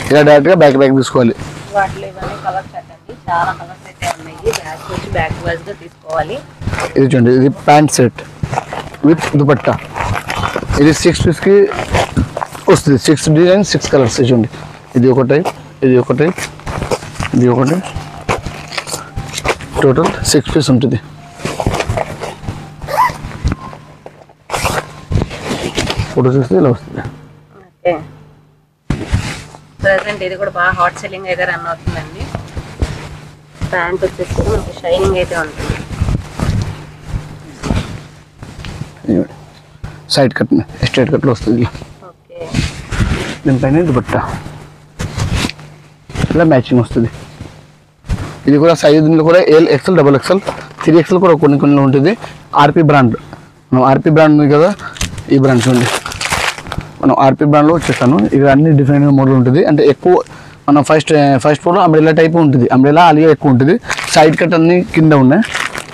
S2: ఇలా డైరెక్ట్ గా బ్యాక్ తీసుకోవాలి. ఇది చూడండి, ఇది ప్యాంట్ సెట్ విత్ దుపట్టా. ఇది 6 పీస్ కి వస్తుంది, 6 డిజైన్ 6 కలర్స్. చూడండి, ఇది ఒక టైప్, ఇది ఒక టైప్, ఇది ఒకటి, టోటల్ 6 పీస్ ఉంటుంది. ఫోటో చూస్తే ఇలా వస్తుంది.
S1: ప్రెసెంట్ ఇది కూడా బాగా హాట్ సెల్లింగ్ అయితే రన్ అవుతుందండి. ప్యాంట్ వచ్చేసి మనకి షైనింగ్ అయితే ఉంటుంది.
S2: సైడ్ కట్, స్ట్రైట్ కట్లో వస్తుంది. దీనిపైన దుపట్టా ఇలా మ్యాచింగ్ వస్తుంది. ఇది కూడా సైజ్ దీనిలో కూడా L XL, double XL, 3XL కూడా కొన్ని ఉంటుంది. ఆర్పి బ్రాండ్, మనం ఆర్పి బ్రాండ్ ఉంది కదా, ఈ బ్రాండ్ చూడండి. మనం ఆర్పి బ్రాండ్లో వచ్చేస్తాను. ఇక్కడ అన్ని డిఫరెంట్ మోడల్ ఉంటుంది. అంటే ఎక్కువ మనం ఫస్ట్ ఫ్లోర్లో అంబ్రెల్లా టైప్ ఉంటుంది, అంబ్రెల్లా అలియా ఎక్కువ ఉంటుంది. సైడ్ కట్ అన్ని కింద ఉన్నాయి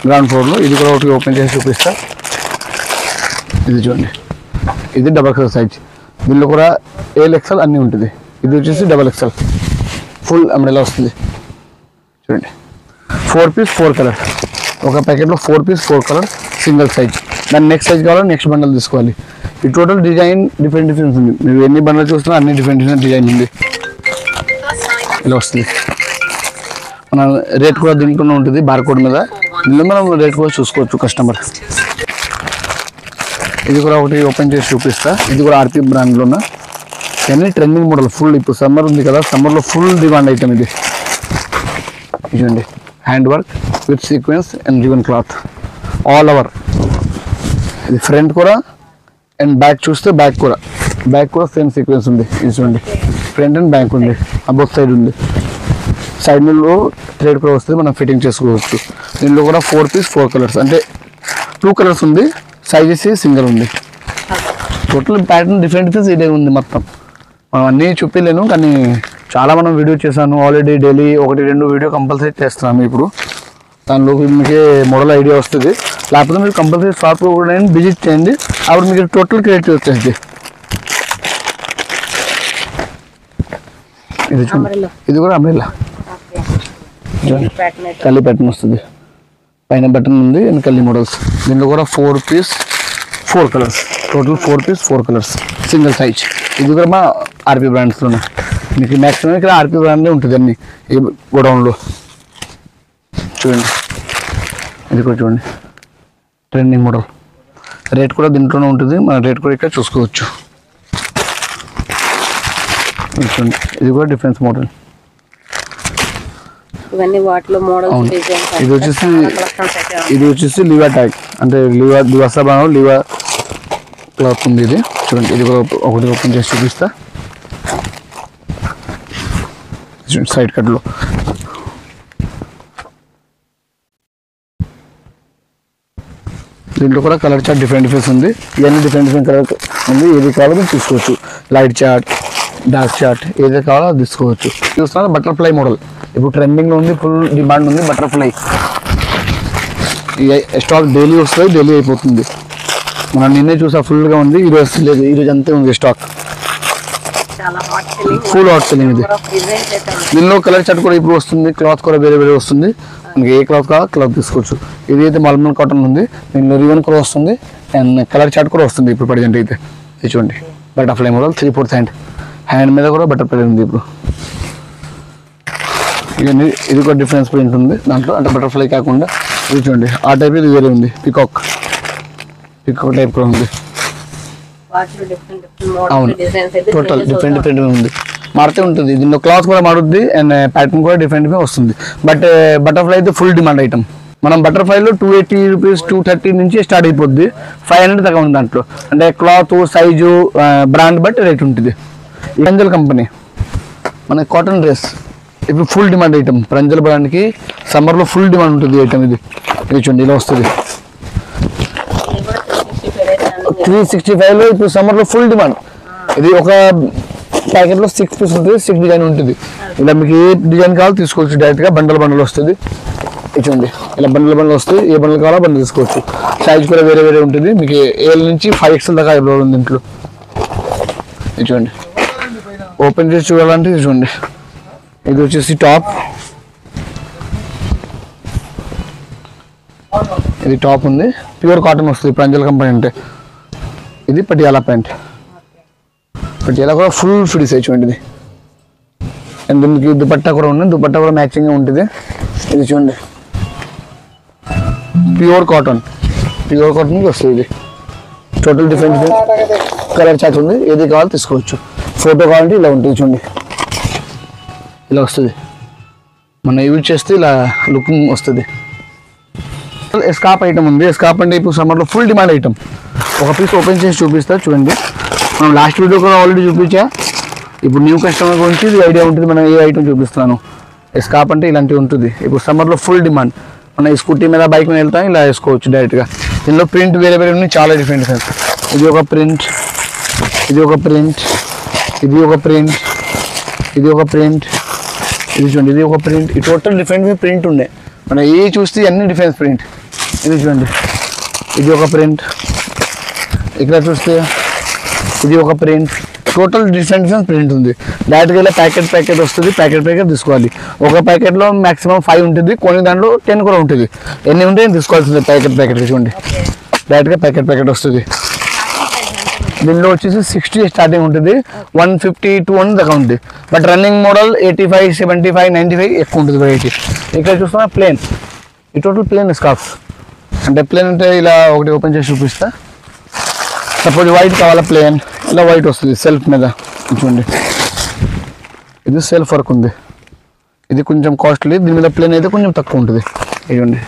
S2: గ్రౌండ్ ఫ్లోర్లో. ఇది కూడా ఒకటి ఓపెన్ చేసి చూపిస్తా. ఇది చూడండి, ఇది డబుల్ ఎక్సెల్ సైజ్. దీనిలో కూడా ఎల్ ఎక్సెల్ అన్నీ ఉంటుంది. ఇది వచ్చేసి డబుల్ ఎక్సెల్ ఫుల్ అంబ్రెల్లా వస్తుంది. చూడండి, 4 పీస్ 4 కలర్. ఒక ప్యాకెట్లో 4 పీస్ 4 కలర్ సింగిల్ సైజ్. దాని నెక్స్ట్ సైజ్ కావాలో నెక్స్ట్ బండల్ తీసుకోవాలి. ఈ టోటల్ డిజైన్ డిఫరెన్స్ ఉంది. మీరు ఎన్ని బండలు చూస్తున్నా అన్ని డిఫరెంట్ డిజైన్ ఉంది. ఇలా వస్తుంది. మన రేట్ కూడా దీంట్లోనే ఉంటుంది, బార్కోడ్ మీద. దీనిలో మనం రేట్ కూడా చూసుకోవచ్చు కస్టమర్. ఇది కూడా ఒకటి ఓపెన్ చేసి చూపిస్తా. ఇది కూడా ఆర్పి బ్రాండ్లోన. ఇవన్నీ ట్రెండింగ్ మోడల్ ఫుల్. ఇప్పుడు సమ్మర్ ఉంది కదా, సమ్మర్లో ఫుల్ డిమాండ్ ఐటమ్ ఇది. చూడండి, hand work with sequence and రివన్ cloth all over. ఇది ఫ్రంట్ కూడా అండ్ బ్యాక్ చూస్తే బ్యాక్ కూడా సేమ్ సీక్వెన్స్ ఉంది. ఇది చూడండి, ఫ్రంట్ అండ్ బ్యాక్ ఉంది, బోత్ సైడ్ ఉంది. సైడ్ లో థ్రెడ్ కూడా వస్తుంది, మనం ఫిట్టింగ్ చేసుకోవచ్చు. దీనిలో కూడా 4 పీస్ 4 కలర్స్, అంటే 2 కలర్స్ ఉంది. సైజెస్ సింగిల్ ఉంది. టోటల్ ప్యాటర్న్ డిఫరెంట్ ఇదే ఉంది మొత్తం. మనం అన్నీ చూపించలేను, కానీ చాలా మనం వీడియో చేశాను ఆల్రెడీ. డైలీ 1-2 వీడియో కంపల్సరీ చేస్తున్నాము. ఇప్పుడు దానిలో మీకు మోడల్ ఐడియా వస్తుంది. లేకపోతే మీరు కంపల్సరీ షాప్ కూడా విజిట్ చేయండి, అప్పుడు మీకు టోటల్ క్రియేట్ వచ్చేది. ఇది చూడండి, ఇది కూడా అంబ్రెల్లా కల్లి ప్యాటర్న్ వస్తుంది. పైన బటన్ ఉంది అండ్ కల్లి మోడల్స్. దీనిలో కూడా 4 piece 4 colours, total 4 piece 4 colours single size. ఇది కూడా మా ఆర్పి బ్రాండ్స్లోనే. మీకు మ్యాక్సిమం ఇక్కడ ఆర్పి బ్రాండ్లే ఉంటుంది అన్ని ఈ గోడౌన్లో. చూడండి, ఇది కూడా చూడండి ట్రెండింగ్ మోడల్. రేట్ కూడా దీంట్లోనే ఉంటుంది, మన రేట్ కూడా ఇక్కడ చూసుకోవచ్చు. చూడండి, ఇది కూడా డిఫరెన్స్ మోడల్.
S1: ఇవన్నీ వాటిలో మోడల్స్.
S2: ఇది వచ్చేసి లివా ట్యాగ్, అంటే దివాసా బాగా లివా క్లాత్ ఉంది. ఇది చూడండి, ఇది కూడా ఒకటి ఓపెన్ చేసి చూపిస్తా. సైడ్ కట్లో దీంట్లో కూడా కలర్ చార్ట్ డిఫరెంట్ ఉంది. ఇవన్నీ డిఫరెంట్ కలర్ ఉంది. ఏది కావాలో మీరు తీసుకోవచ్చు. లైట్ చార్ట్, డార్క్ చార్ట్, ఏది కావాలో అది తీసుకోవచ్చు. చూస్తున్నారు బటర్ఫ్లై మోడల్ ఇప్పుడు ట్రెండింగ్లో ఉంది, ఫుల్ డిమాండ్ ఉంది. బటర్ఫ్లై స్టాక్ డైలీ వస్తుంది, డైలీ అయిపోతుంది. మనం నిన్నే చూసా ఫుల్గా ఉంది, ఈరోజు లేదు, ఈరోజు అంతే ఉంది స్టాక్. ఫుల్ హాట్ సెల్లింగ్ ఇది. దీనిలో కలర్ చార్ట్ కూడా ఇప్పుడు వస్తుంది, క్లాత్ కూడా వేరే వస్తుంది. మనకి ఏ క్లాత్ కావాలో క్లాత్ తీసుకోవచ్చు. ఇది అయితే మల్మల్ కాటన్ ఉంది, దీనిలో రివన్ కూడా వస్తుంది అండ్ కలర్ చార్ట్ కూడా వస్తుంది. ఇప్పుడు ప్రజెంట్ అయితే ఇది చూడండి, బటర్ఫ్లై మోడల్ 3/4 హ్యాండ్ మీద కూడా బటర్ఫ్లై ఉంది. ఇప్పుడు ఇవన్నీ ఇది కూడా డిఫరెన్స్ ప్రింట్ ఉంది దాంట్లో, అంటే బటర్ఫ్లై కాకుండా ఇది చూడండి ఆ టైప్ ఇది వేరే ఉంది. పికాక్ టైప్ కూడా ఉంది.
S1: వాటిలో డిఫరెంట్
S2: అవును
S1: మోడల్ డిజైన్స్ అయితే
S2: టోటల్ డిఫరెంట్ ఉంది, మారుతూ ఉంటుంది. దీనిలో క్లాత్ కూడా మారుద్ది అండ్ ప్యాటర్న్ కూడా డిఫరెంట్ వస్తుంది. బట్ బటర్ఫ్లై అయితే ఫుల్ డిమాండ్ ఐటమ్. మనం బటర్ఫ్లైలో 280 రూపీస్ 230 నుంచి స్టార్ట్ అయిపోద్ది, 500 దాకా ఉంది దాంట్లో. అంటే క్లాత్ సైజు బ్రాండ్ బట్టి రేట్ ఉంటుంది. ప్రంజల్ కంపెనీ మన కాటన్ డ్రెస్ ఇప్పుడు ఫుల్ డిమాండ్ ఐటమ్. ప్రంజల్ బ్రాండ్కి సమ్మర్లో ఫుల్ డిమాండ్ ఉంటుంది ఐటమ్. ఇది చూడండి ఇలా వస్తుంది 365లో ఇప్పుడు సమ్మర్లో ఫుల్ డిమాండ్. ఇది ఒక ప్యాకెట్లో 6 పీస్ ఉంటుంది, 6 డిజైన్ ఉంటుంది. ఇలా మీకు ఏ డిజైన్ కావాలో తీసుకోవచ్చు, డైరెక్ట్గా బండల్ వస్తుంది. చూడండి ఇలా బండల్ వస్తుంది, ఏ బండల్ కావాలో బండల్ తీసుకోవచ్చు. సైజ్ కూడా వేరే ఉంటుంది. మీకు 7 నుంచి 5XL దాకా అవైలబుల్ ఉంది ఇంట్లో. చూడండి ఓపెన్ చేసి చూడాలంటే చూడండి, ఇది వచ్చేసి టాప్, ఇది టాప్ ఉంది, ప్యూర్ కాటన్ వస్తుంది ప్రంజల్ కంపెనీ అంటే. ఇది పటియాలా ప్యాంట్, పటియాలా కూడా ఫుల్ ఫిడిస్ చూడండి. ఇది అండ్ దీనికి దుపట్టా కూడా ఉంది, దుపట్టా కూడా మ్యాచింగ్ ఉంటుంది. ఇది చూడండి ప్యూర్ కాటన్ వస్తుంది. ఇది టోటల్ డిఫరెంట్ కలర్ చార్ట్ ఉంది, ఏది కావాలో తీసుకోవచ్చు. ఫోటో కావాలంటే ఇలా ఉంటుంది చూడండి, ఇలా వస్తుంది. మనం యూజ్ చేస్తే ఇలా లుకింగ్ వస్తుంది. స్కార్ప్ ఐటమ్ ఉంది. స్కార్ప్ అంటే ఇప్పుడు సమ్మర్లో ఫుల్ డిమాండ్ ఐటమ్. ఒక పీస్ ఓపెన్ చేసి చూపిస్తా చూడండి. మనం లాస్ట్ వీడియో కూడా ఆల్రెడీ చూపించా. ఇప్పుడు న్యూ కస్టమర్ గురించి ఇది ఐడియా ఉంటుంది. మనం ఏ ఐటమ్ చూపిస్తున్నాను. స్కార్ప్ అంటే ఇలాంటివి ఉంటుంది. ఇప్పుడు సమ్మర్లో ఫుల్ డిమాండ్. మనం ఈ స్కూటీ మీద బైక్ మీద వెళ్తాం, ఇలా వేసుకోవచ్చు డైరెక్ట్గా. దీనిలో ప్రింట్ వేరే ఉన్నాయి, చాలా డిఫరెంట్. ఇది ఒక ప్రింట్, ఇది ఒక ప్రింట్, ఇది ఒక ప్రింట్, ఇది ఒక ప్రింట్, ఇది చూడండి ఇది ఒక ప్రింట్. ఈ టోటల్ డిఫరెంట్ ప్రింట్ ఉండే. మనం ఏ చూస్తే అన్ని డిఫరెంట్ ప్రింట్. ఇది చూడండి ఇది ఒక ప్రింట్, ఇక్కడ చూస్తే ఇది ఒక ప్రింట్. టోటల్ డిఫరెంట్ ప్రింట్ ఉంది. డైరెక్ట్గా ఇలా ప్యాకెట్ వస్తుంది. ప్యాకెట్ తీసుకోవాలి. ఒక ప్యాకెట్లో మాక్సిమం 5 ఉంటుంది, కొన్ని దాంట్లో 10 కూడా ఉంటుంది. ఎన్ని ఉంటే తీసుకోవాల్సింది ప్యాకెట్. చూడండి డైరెక్ట్గా ప్యాకెట్ వస్తుంది. దీనిలో వచ్చేసి 60 స్టార్టింగ్ ఉంటుంది, 150 200 దాకా ఉంటుంది. బట్ రన్నింగ్ మోడల్ 85 75 95 ఎక్కువ ఉంటుంది వెరైటీ. ఇక్కడ చూస్తున్నా ప్లేన్, ఈ టోటల్ ప్లేన్ స్కార్ఫ్. అంటే ప్లేన్ అంటే ఇలా ఒకటి ఓపెన్ చేసి చూపిస్తా. సపోజ్ వైట్ కావాలా ప్లేన్, ఇలా వైట్ వస్తుంది సెల్ఫ్ మీద. చూడండి ఇది సెల్ఫ్ వర్క్ ఉంది, ఇది కొంచెం కాస్ట్లీ. దీని మీద ప్లేన్ అయితే కొంచెం తక్కువ ఉంటుంది. ఇదిగోండి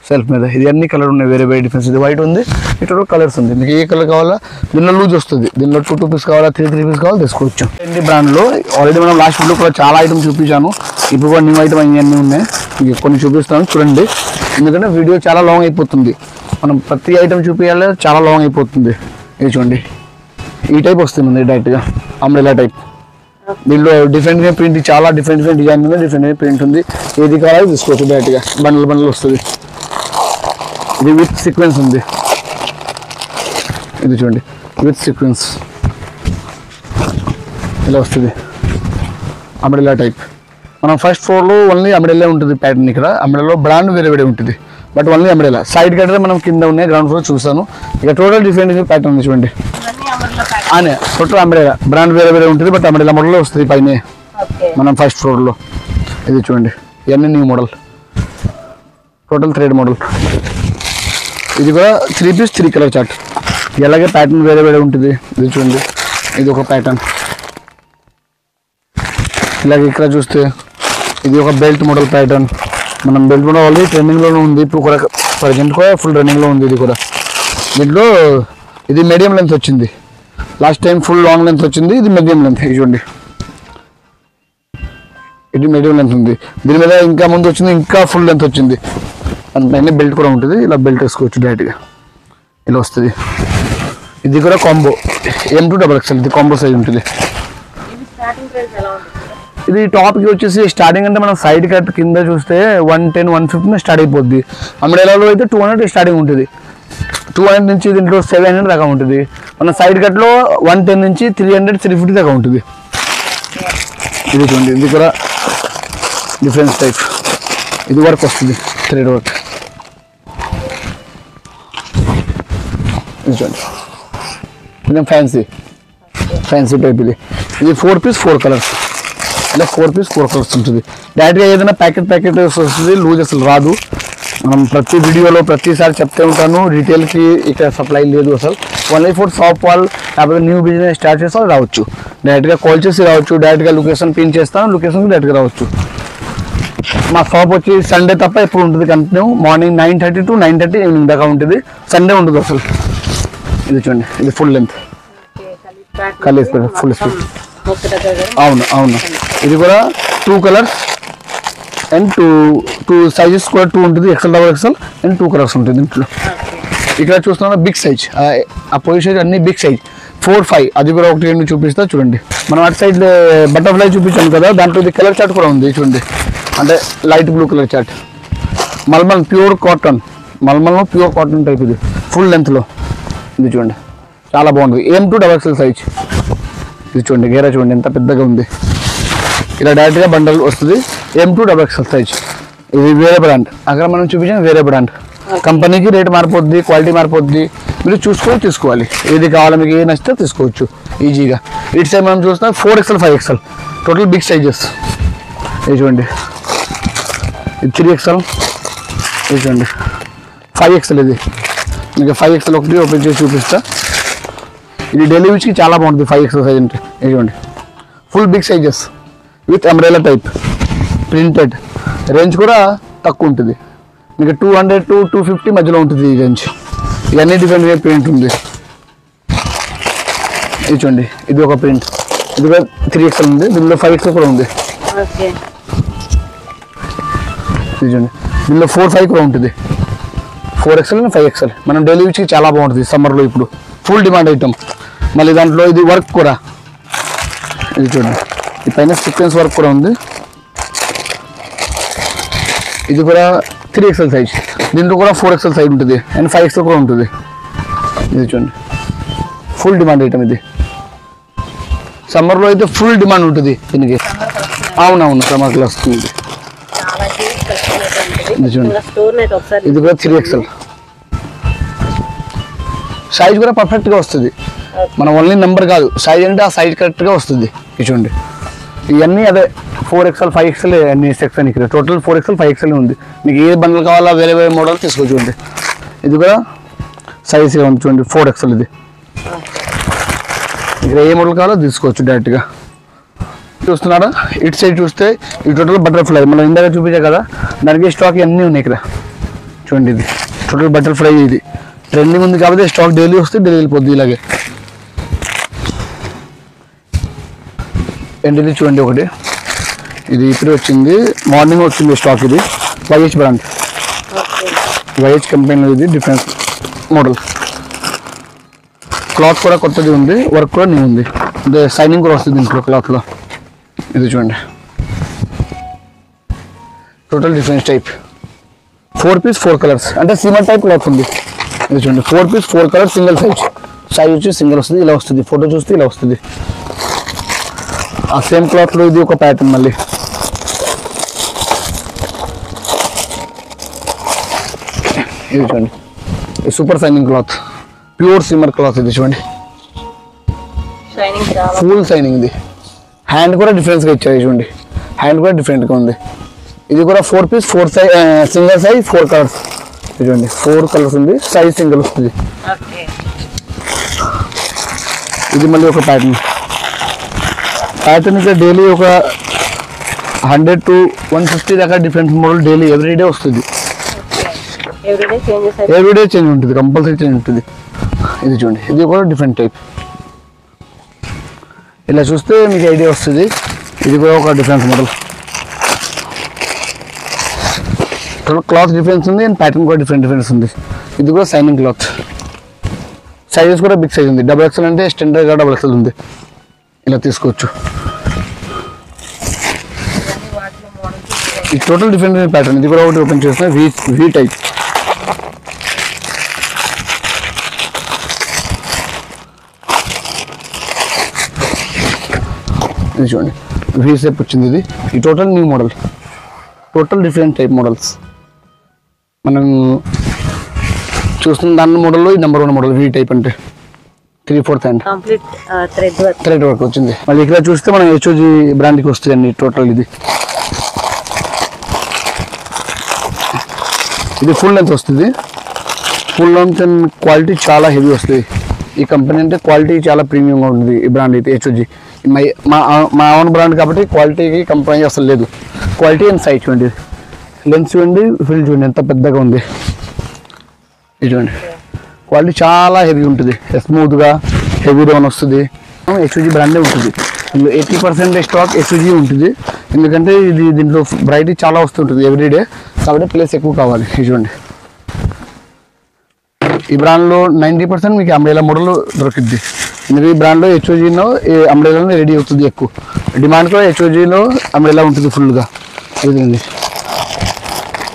S2: సెల్ఫ్ మీద. ఇది అన్ని కలర్ ఉన్నాయి, వేరే డిఫరెన్స్. ఇది వైట్ ఉంది, ఇటు కలర్స్ ఉంది. మీకు ఏ కలర్ కావాలా దీనిలో లూజ్ వస్తుంది. దీనిలో 2 పీస్ కావాలా 3 పీస్ కావాలా తీసుకోవచ్చు. ఈ బ్రాండ్లో ఆల్రెడీ మనం లాస్ట్ వీడియో కూడా చాలా ఐటమ్ చూపించాను. ఇప్పుడు కూడా న్యూ ఐటమ్ అన్నీ ఉన్నాయి, మీకు కొన్ని చూపిస్తాను చూడండి. ఎందుకంటే వీడియో చాలా లాంగ్ అయిపోతుంది. మనం ప్రతి ఐటమ్ చూపించాలి, చాలా లాంగ్ అయిపోతుంది. ఇది చూడండి ఈ టైప్ వస్తుంది డైరెక్ట్గా అంబ్రెలా టైప్. దీనిలో డిఫరెంట్గా ప్రింట్, చాలా డిఫరెంట్ డిజైన్ ఉంది, డిఫరెంట్ ప్రింట్ ఉంది. ఏది కావాలో తీసుకోవచ్చు డైరెక్ట్గా. బండల్ వస్తుంది. ఇది విత్ సీక్వెన్స్ ఉంది. ఇది చూడండి విత్ సీక్వెన్స్ ఇలా వస్తుంది అంబ్రెలా టైప్. మనం ఫస్ట్ ఫ్లోర్లో ఓన్లీ అంబ్రెలా ఉంటుంది ప్యాటర్న్. ఇక్కడ అంబ్రెలాలో బ్రాండ్ వేరే ఉంటుంది, but only umbrella. Side cutter మనం కింద ఉన్నాయి, గ్రౌండ్ ఫ్లోర్ చూస్తాను. ఇక టోటల్ డిఫరెంట్ ప్యాటర్న్ ఉంది చూడండి. అనే టోటల్ అంబ్రెలా బ్రాండ్ వేరే ఉంటుంది, బట్ అంబ్రెలా మోడల్లో వస్తుంది పైన మనం ఫస్ట్ ఫ్లోర్లో. ఇది చూడండి ఇవన్నీ new model, total thread model. ఇది కూడా 3 పీస్ 3 కలర్ చార్ట్. ఇలాగే ప్యాటర్న్ వేరే ఉంటుంది. ఇది చూడండి ఇది ఒక ప్యాటర్న్. ఇలాగే ఇక్కడ చూస్తే ఇది ఒక బెల్ట్ మోడల్ ప్యాటర్న్. మనం బెల్ట్ మోడల్ ఆల్రెడీ ట్రెండింగ్లోనే ఉంది, ఇప్పుడు కూడా ప్రజెంట్ కూడా ఫుల్ రన్నింగ్లో ఉంది. ఇది కూడా దీంట్లో ఇది మీడియం లెంత్ వచ్చింది. Last time full long length వచ్చింది, ఇది మీడియం లెంత్. ఇది చూడండి ఇది మీడియం లెంత్ ఉంది. దీని మీద ఇంకా ముందు వచ్చింది, ఇంకా ఫుల్ లెంత్ వచ్చింది. అండ్ బెల్ట్ కూడా ఉంటుంది. ఇలా బెల్ట్ వేసుకోవచ్చు డైరెక్ట్గా, ఇలా వస్తుంది. ఇది కూడా కాంబో M2 XXL. ఇది కాంబో సైజ్ ఉంటుంది. ఇది టాప్కి వచ్చేసి స్టార్టింగ్ అంటే మనం సైడ్ కట్ కింద చూస్తే 110 150 స్టార్ట్ అయిపోద్ది. అంబ్రెలాలో అయితే 200 స్టార్టింగ్ ఉంటుంది. 200 నుంచి దీంట్లో 700 దాకా ఉంటుంది. మన సైడ్ కట్లో 110 నుంచి 300 350 దాకా ఉంటుంది. ఇది చూడండి ఇది కూడా డిఫరెన్స్ టైప్. ఇది వర్క్ వస్తుంది, థ్రెడ్ వర్క్. ఇది చూడండి కొంచెం ఫ్యాన్సీ టైప్. ఇది 4 పీస్ 4 కలర్స్. ఇలా 4 పీస్ 4 కలర్స్ ఉంటుంది. డైరెక్ట్గా ఏదైనా ప్యాకెట్ వస్తుంది, లూజ్ అసలు రాదు. మనం ప్రతి వీడియోలో ప్రతిసారి చెప్తే ఉంటాను, రీటైల్కి ఇక్కడ సప్లై లేదు అసలు. ఓన్లీ ఫర్ షాప్ వాళ్ళు లేకపోతే న్యూ బిజినెస్ స్టార్ట్ చేస్తాను రావచ్చు, డైరెక్ట్గా కాల్ చేసి రావచ్చు, డైరెక్ట్గా లొకేషన్ పిన్ చేస్తాను, లొకేషన్కి డైరెక్ట్గా రావచ్చు. మా షాప్ వచ్చి సండే తప్ప ఎప్పుడు ఉంటుంది కంటిన్యూ, మార్నింగ్ 9:30 to 9:30 ఈవినింగ్ దాకా ఉంటుంది, సండే ఉంటుంది అసలు. ఇది చూడండి, ఇది full length colour full speed. అవును అవును, ఇది కూడా 2 కలర్స్ అండ్ టూ సైజెస్ కూడా 2 ఉంటుంది, XL, XXL అండ్ 2 కలర్స్ ఉంటుంది ఇంట్లో. ఇక్కడ చూస్తున్నా బిగ్ సైజ్, ఆ పొజిషన్ అన్ని బిగ్ సైజ్ 4, 5, అది కూడా 1, 2 చూపిస్తా చూడండి. మనం అటు సైడ్ బటర్ఫ్లై చూపించాను కదా, దాంట్లో ఇది కలర్ చార్ట్ కూడా ఉంది చూడండి, అంటే light blue colour chart. Mulmul pure cotton, మల్మల్లో ప్యూర్ కాటన్ టైప్, ఇది ఫుల్ లెంత్లో. ఇది చూడండి చాలా బాగుంటుంది, AM to XXL సైజ్. ఇది చూడండి గేరా చూడండి ఎంత పెద్దగా ఉంది. ఇలా డైరెక్ట్గా బండల్ వస్తుంది, AM to XXL సైజ్. ఇది వేరే బ్రాండ్, అక్కడ మనం చూపించిన వేరే బ్రాండ్. కంపెనీకి రేట్ మారిపోద్ది, క్వాలిటీ మారిపోద్ది, మీరు చూసుకొని తీసుకోవాలి. ఏది కావాలో మీకు ఏ నచ్చితే తీసుకోవచ్చు ఈజీగా. ఇటు సైడ్ మనం చూస్తున్నాం 4XL, 5XL total big sizes. ఇది చూడండి, ఇది 3XL, ఇది చూడండి 5XL. ఇది మీకు 5XL ఒకటి ఓపెన్ చేసి చూపిస్తా. ఇది డైలీ యూజ్కి చాలా బాగుంటుంది 5XL సైజ్ అంటే. ఇది చూడండి full big sizes with umbrella type printed. Range కూడా తక్కువ ఉంటుంది, మీకు 200 to 250 మధ్యలో ఉంటుంది ఈ రేంజ్. ఇవన్నీ డిఫరెంట్ ప్రింట్ ఉంది. ఇది చూడండి, ఇది ఒక ప్రింట్, ఇది కూడా 3XL ఉంది, దీనిలో 5XL కూడా ఉంది. ఇది చూడండి, దీనిలో 4, 5 కూడా ఉంటుంది, 4XL and 5XL. మనం డైలీ యూజ్కి చాలా బాగుంటుంది సమ్మర్లో, ఇప్పుడు ఫుల్ డిమాండ్ ఐటమ్. మళ్ళీ దాంట్లో ఇది వర్క్ కూడా, ఇది చూడండి ఈ పైన సీక్వెన్స్ వర్క్ కూడా ఉంది. ఇది కూడా 3XL సైజ్, దీంట్లో కూడా 4XL సైజ్ ఉంటుంది అండ్ 5XL కూడా ఉంటుంది. ఇది చూడండి ఫుల్ డిమాండ్ ఐటమ్, ఇది సమ్మర్లో అయితే ఫుల్ డిమాండ్ ఉంటుంది దీనికి. అవునవును సమ్మర్లో వస్తుంది. ఇది చూడండి, ఇది కూడా 3XL సైజ్ కూడా పర్ఫెక్ట్గా వస్తుంది. మన ఓన్లీ నెంబర్ కాదు, సైజ్ అంటే ఆ సైజ్ కరెక్ట్గా వస్తుంది. ఇది చూడండి ఇవన్నీ అదే 4XL, 5XL అన్ని సెక్షన్. ఇక్కడ టోటల్ 4XL, 5XL ఉంది. మీకు ఏ బండ్లు కావాలా వేరే వేరే మోడల్ తీసుకోవచ్చు. చూడండి ఇది కూడా సైజ్గా ఉంది చూడండి 4XL. ఇది ఇక్కడ ఏ మోడల్ కావాలో తీసుకోవచ్చు డైరెక్ట్గా. చూస్తున్నారా ఇటు సైడ్ చూస్తే ఈ టోటల్ బటర్ఫ్లై మనం ఇందాక చూపించా కదా, దానికి స్టాక్ అన్నీ ఉన్నాయి ఇక్కడ చూడండి. ఇది టోటల్ బటర్ఫ్లై, ఇది ట్రెండింగ్ ఉంది కాబట్టి స్టాక్ డైలీ వస్తే డైలీ వెళ్ళిపోద్ది ఇలాగే. అండ్ ఇది చూడండి ఒకటి, ఇది ఇప్పుడు వచ్చింది, మార్నింగ్ వచ్చింది స్టాక్. ఇది YH బ్రాండ్, YH కంపెనీలో ఇది డిఫరెన్స్ మోడల్. క్లాత్ కూడా కొత్తది ఉంది, వర్క్ కూడా న్యూ ఉంది, అంటే సైనింగ్ కూడా వస్తుంది దీంట్లో క్లాత్లో. ఇది చూడండి total difference type, 4 piece 4 colours, అంటే సిమర్ టైప్ క్లాత్ ఉంది. ఇది చూడండి 4 piece 4 colours single size. Size వచ్చి సింగిల్ వస్తుంది, ఇలా వస్తుంది. ఫోటో చూస్తే ఇలా వస్తుంది. ఆ సేమ్ క్లాత్లో ఇది ఒక ప్యాటర్న్ మళ్ళీ. ఇది చూడండి super shining cloth, pure shimmer cloth. ఇది చూడండి ఫుల్ సైనింగ్. ఇది హ్యాండ్ కూడా డిఫరెన్స్గా ఇచ్చారు. చూడండి హ్యాండ్ కూడా డిఫరెంట్గా ఉంది. ఇది కూడా 4 piece 4 size single size 4 colours. చూడండి 4 కలర్స్ ఉంది, సైజ్ సింగిల్ వస్తుంది. ఇది మళ్ళీ ఒక ప్యాటర్న్. ఇక్కడ డైలీ ఒక 100 to 150 దాకా డిఫరెంట్ మోడల్ డైలీ ఎవ్రీడే వస్తుంది. ఎవ్రీడే చేంజ్ ఉంటుంది, కంపల్సరీ చేంజ్ ఉంటుంది. ఇది చూడండి ఇది కూడా డిఫరెంట్ టైప్. ఇలా చూస్తే మీకు ఐడియా వస్తుంది. ఇది కూడా ఒక డిఫరెంట్ మోడల్. క్లాత్ డిఫరెన్స్ ఉంది అండ్ ప్యాటర్న్ కూడా డిఫరెన్స్ ఉంది. ఇది కూడా సైనింగ్ క్లాత్. సైజెస్ కూడా బిగ్ సైజ్ ఉంది. XXL అంటే స్టాండర్డ్గా XXL ఉంది. ఇలా తీసుకోవచ్చు. ఈ టోటల్ డిఫరెంట్ ప్యాటర్న్. ఇది కూడా ఒకటి ఓపెన్ చేసిన వి టైప్. ఇది చూడండి వి షేప్ వచ్చింది. ఇది ఈ total new model, total different type models. మనం చూస్తున్న దాని మోడల్లో ఈ నెంబర్ 1 మోడల్ వి టైప్ అంటే 3/4 హ్యాండ్
S1: కంప్లీట్
S2: థ్రెడ్ వర్క్ వచ్చింది. మళ్ళీ ఇక్కడ చూస్తే మనం HOG బ్రాండ్కి వస్తుంది అన్ని టోటల్. ఇది ఇది ఫుల్ లెంత్ వస్తుంది. ఫుల్ లెంత్ అండ్ క్వాలిటీ చాలా హెవీ వస్తుంది. ఈ కంపెనీ అంటే క్వాలిటీ చాలా ప్రీమియంగా ఉంటుంది. ఈ బ్రాండ్ అయితే హెచ్ఓజీ మా ఓన్ బ్రాండ్ కాబట్టి క్వాలిటీకి కంపెనీ అసలు లేదు. క్వాలిటీ అండ్ సైజ్ చూడండి, లెన్స్ చూడండి, ఫిల్ చూడండి ఎంత పెద్దగా ఉంది. ఇది చూడండి, క్వాలిటీ చాలా హెవీ ఉంటుంది, స్మూత్గా హెవీ డౌన్ వస్తుంది. హెచ్ఓజీ బ్రాండే ఉంటుంది. 80% స్టాక్ హెచ్ఓజీ ఉంటుంది. ఎందుకంటే ఇది దీంట్లో వెరైటీ చాలా వస్తుంటుంది ఎవ్రీడే, కాబట్టి ప్లేస్ ఎక్కువ కావాలి. ఇది చూడండి, ఈ బ్రాండ్లో 90% మీకు అంబ్రెలా మోడల్ దొరుకుద్ది. ఎందుకంటే ఈ బ్రాండ్లో హెచ్ఓజీలో అంబ్రెలాలో రెడీ అవుతుంది ఎక్కువ. డిమాండ్లో హెచ్ఓజీలో అంబ్రెలా ఉంటుంది ఫుల్గా. ఇది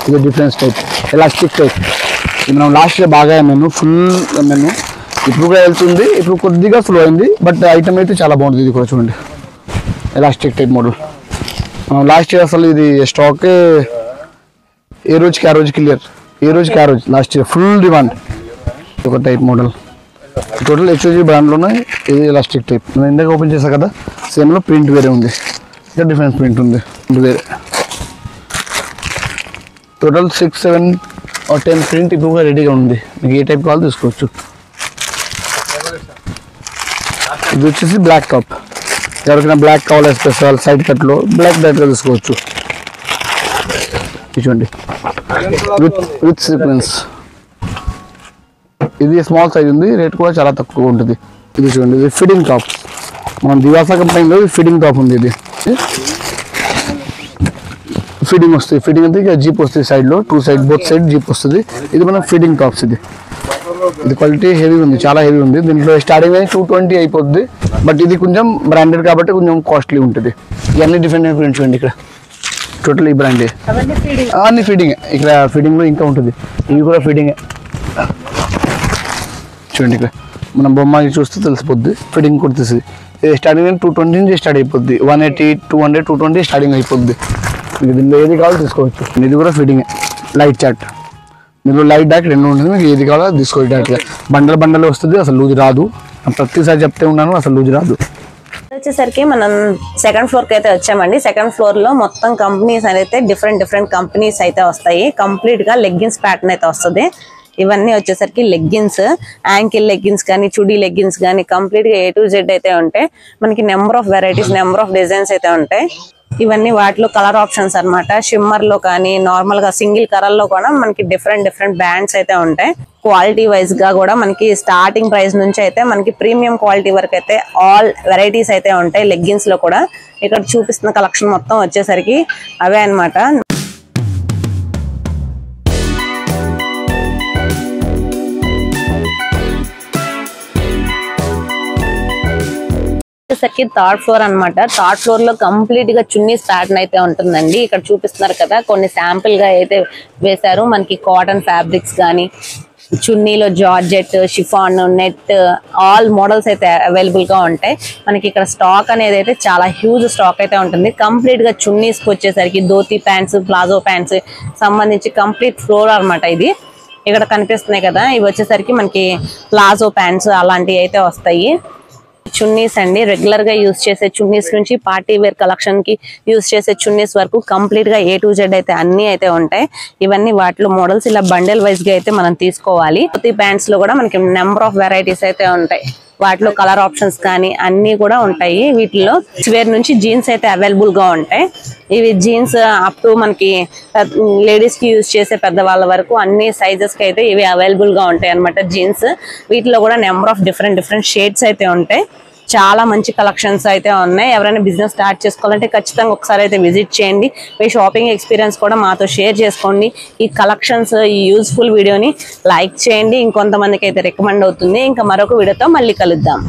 S2: ఇది డిఫరెన్స్ టైప్, ఎలాస్టిక్ టైప్. ఇది మనం లాస్ట్లో బాగా అన్నాను, ఫుల్ అన్నాను. ఇప్పుడు కూడా వెళ్తుంది, ఇప్పుడు కొద్దిగా స్లో అయింది, బట్ ఐటమ్ అయితే చాలా బాగుంటుంది. ఇది కూడా చూడండి, elastic type model. Last year అసలు ఇది స్టాక్ ఏ రోజుకి ఆ రోజు క్లియర్, ఏ రోజుకి ఆ రోజు. Last year full demand. ఒక టైప్ మోడల్ టోటల్ హెచ్ఓజీ బ్రాండ్లోనే. ఇది ఎలాస్టిక్ టైప్. నేను ఇందాక ఓపెన్ చేసా కదా, సేమ్లో ప్రింట్ వేరే ఉంది, ఇంకా డిఫరెన్స్ ప్రింట్ ఉంది వేరే. టోటల్ 6, 7 or 10 ప్రింట్ ఇప్పుడు రెడీగా ఉంది. మీకు ఏ టైప్ కావాలో తీసుకోవచ్చు. ఇది వచ్చేసి బ్లాక్ టాప్. ఎవరికైనా బ్లాక్ కావాలి స్పెషల్ సైడ్ కట్లో బ్లాక్ డైరెక్ట్గా తీసుకోవచ్చు. చూడండి, విత్ సీక్వెన్స్. ఇది స్మాల్ సైజ్ ఉంది, రేట్ కూడా చాలా తక్కువ ఉంటుంది. ఇది చూడండి, ఇది ఫిట్టింగ్ టాప్. మనం దివాసా కంపెనీలో ఫిట్టింగ్ టాప్ ఉంది. ఇది ఫిట్టింగ్ వస్తుంది. ఫిట్టింగ్ అంటే ఇక జీప్ వస్తుంది సైడ్లో, 2 సైడ్ బోత్ సైడ్ జీప్ వస్తుంది. ఇది మన ఫిట్టింగ్ టాప్స్. ఇది క్వాలిటీ హెవీ ఉంది, చాలా హెవీ ఉంది. దీంట్లో స్టార్టింగ్ అయితే 220 అయిపోద్ది, బట్ ఇది కొంచెం బ్రాండెడ్ కాబట్టి కొంచెం కాస్ట్లీ ఉంటుంది. ఇవన్నీ డిఫరెంట్ డిఫరెంట్ చూడండి. ఇక్కడ టోటల్ ఈ బ్రాండే, అన్ని ఫిట్టింగ్. ఇక్కడ ఫిట్టింగ్లో ఇంకా ఉంటుంది, ఇవి కూడా ఫిట్టింగే. చూడండి, ఇక్కడ మనం బొమ్మ చూస్తే తెలిసిపోద్ది. ఫిట్టింగ్ కుర్తీసి స్టార్టింగ్ 220 నుంచి స్టార్ట్ అయిపోద్ది. 180, 200, 220 స్టార్టింగ్ అయిపోద్ది. మీకు దీనిలో ఏది కావాలో తీసుకోవచ్చు. ఇది కూడా ఫిట్టింగ్, లైట్ చార్ట్. దీనిలో లైట్ డాక్ రెండు ఉంటుంది. మీకు ఏది కావాలో తీసుకోవచ్చు. డైరెక్ట్గా బండలు వస్తుంది, అసలు లూజ్ రాదు. ప్రతిసారి చెప్తే ఉన్నాను, అసలు లూజ్ రాదు.
S3: వచ్చేసరికి మనం సెకండ్ ఫ్లోర్ కి అయితే వచ్చామండి. సెకండ్ ఫ్లోర్ లో మొత్తం కంపెనీస్ అయితే డిఫరెంట్ కంపెనీస్ అయితే వస్తాయి. కంప్లీట్ గా లెగ్గిన్స్ ప్యాటర్న్ అయితే వస్తుంది. ఇవన్నీ వచ్చేసరికి లెగ్గిన్స్, యాంకిల్ లెగ్గిన్స్ కానీ, చుడీ లెగ్గిన్స్ కానీ, కంప్లీట్ గా A to Z అయితే ఉంటాయి. మనకి number of varieties, number of designs అయితే ఉంటాయి. ఇవన్నీ వాటిలో కలర్ ఆప్షన్స్ అన్నమాట. షిమ్మర్ లో కానీ, నార్మల్ గా సింగిల్ కలర్ లో కూడా మనకి డిఫరెంట్ బ్రాండ్స్ అయితే ఉంటాయి. క్వాలిటీ వైజ్ గా కూడా మనకి స్టార్టింగ్ ప్రైస్ నుంచి అయితే మనకి ప్రీమియం క్వాలిటీ వరకు అయితే ఆల్ వెరైటీస్ అయితే ఉంటాయి. లెగ్గిన్స్ లో కూడా ఇక్కడ చూపిస్తున్న కలెక్షన్ మొత్తం వచ్చేసరికి అవే అన్నమాట. వచ్చేసరికి థర్డ్ ఫ్లోర్ అన్నమాట. థర్డ్ ఫ్లోర్ లో కంప్లీట్ గా చున్నీస్ ప్యాటర్న్ అయితే ఉంటుందండి. ఇక్కడ చూపిస్తున్నారు కదా, కొన్ని శాంపుల్ గా అయితే వేశారు. మనకి కాటన్ ఫ్యాబ్రిక్స్ కానీ, చున్నీలో georgette, chiffon, net, all models అయితే అవైలబుల్ గా ఉంటాయి. మనకి ఇక్కడ స్టాక్ అనేది అయితే చాలా హ్యూజ్ స్టాక్ అయితే ఉంటుంది. కంప్లీట్ గా చున్నీస్ కి వచ్చేసరికి ధోతి ప్యాంట్స్, ప్లాజో ప్యాంట్స్ సంబంధించి కంప్లీట్ ఫ్లోర్ అన్నమాట. ఇది ఇక్కడ కనిపిస్తున్నాయి కదా, ఇవి వచ్చేసరికి మనకి ప్లాజో ప్యాంట్స్ అలాంటివి అయితే వస్తాయి. చున్నీస్ అండి, రెగ్యులర్ గా యూజ్ చేసే చున్నీస్ నుంచి పార్టీ వేర్ కలెక్షన్ కి యూజ్ చేసే చున్నీస్ వరకు కంప్లీట్ గా A to Z అయితే అన్ని అయితే ఉంటాయి. ఇవన్నీ వాటిలో మోడల్స్ ఇలా బండెల్ వైజ్ గా అయితే మనం తీసుకోవాలి. ప్రతి ప్యాంట్స్ లో కూడా మనకి నెంబర్ ఆఫ్ వెరైటీస్ అయితే ఉంటాయి. వాటిలో కలర్ ఆప్షన్స్ కానీ అన్ని కూడా ఉంటాయి. వీటిలో వేర్ నుంచి జీన్స్ అయితే అవైలబుల్ గా ఉంటాయి. ఇవి జీన్స్ అప్ టు మనకి లేడీస్ కి యూజ్ చేసే పెద్దవాళ్ళ వరకు అన్ని సైజెస్ కి అయితే ఇవి అవైలబుల్ గా ఉంటాయి అన్నమాట. జీన్స్ వీటిలో కూడా నెంబర్ ఆఫ్ డిఫరెంట్ షేడ్స్ అయితే ఉంటాయి. చాలా మంచి కలెక్షన్స్ అయితే ఉన్నాయి. ఎవరైనా బిజినెస్ స్టార్ట్ చేసుకోవాలంటే ఖచ్చితంగా ఒకసారి అయితే విజిట్ చేయండి. మీ షాపింగ్ ఎక్స్పీరియన్స్ కూడా మాతో షేర్ చేసుకోండి. ఈ కలెక్షన్స్, ఈ యూజ్ఫుల్ వీడియోని లైక్ చేయండి, ఇంకొంతమందికి అయితే రికమెండ్ అవుతుంది. ఇంకా మరొక వీడియోతో మళ్ళీ కలుద్దాం.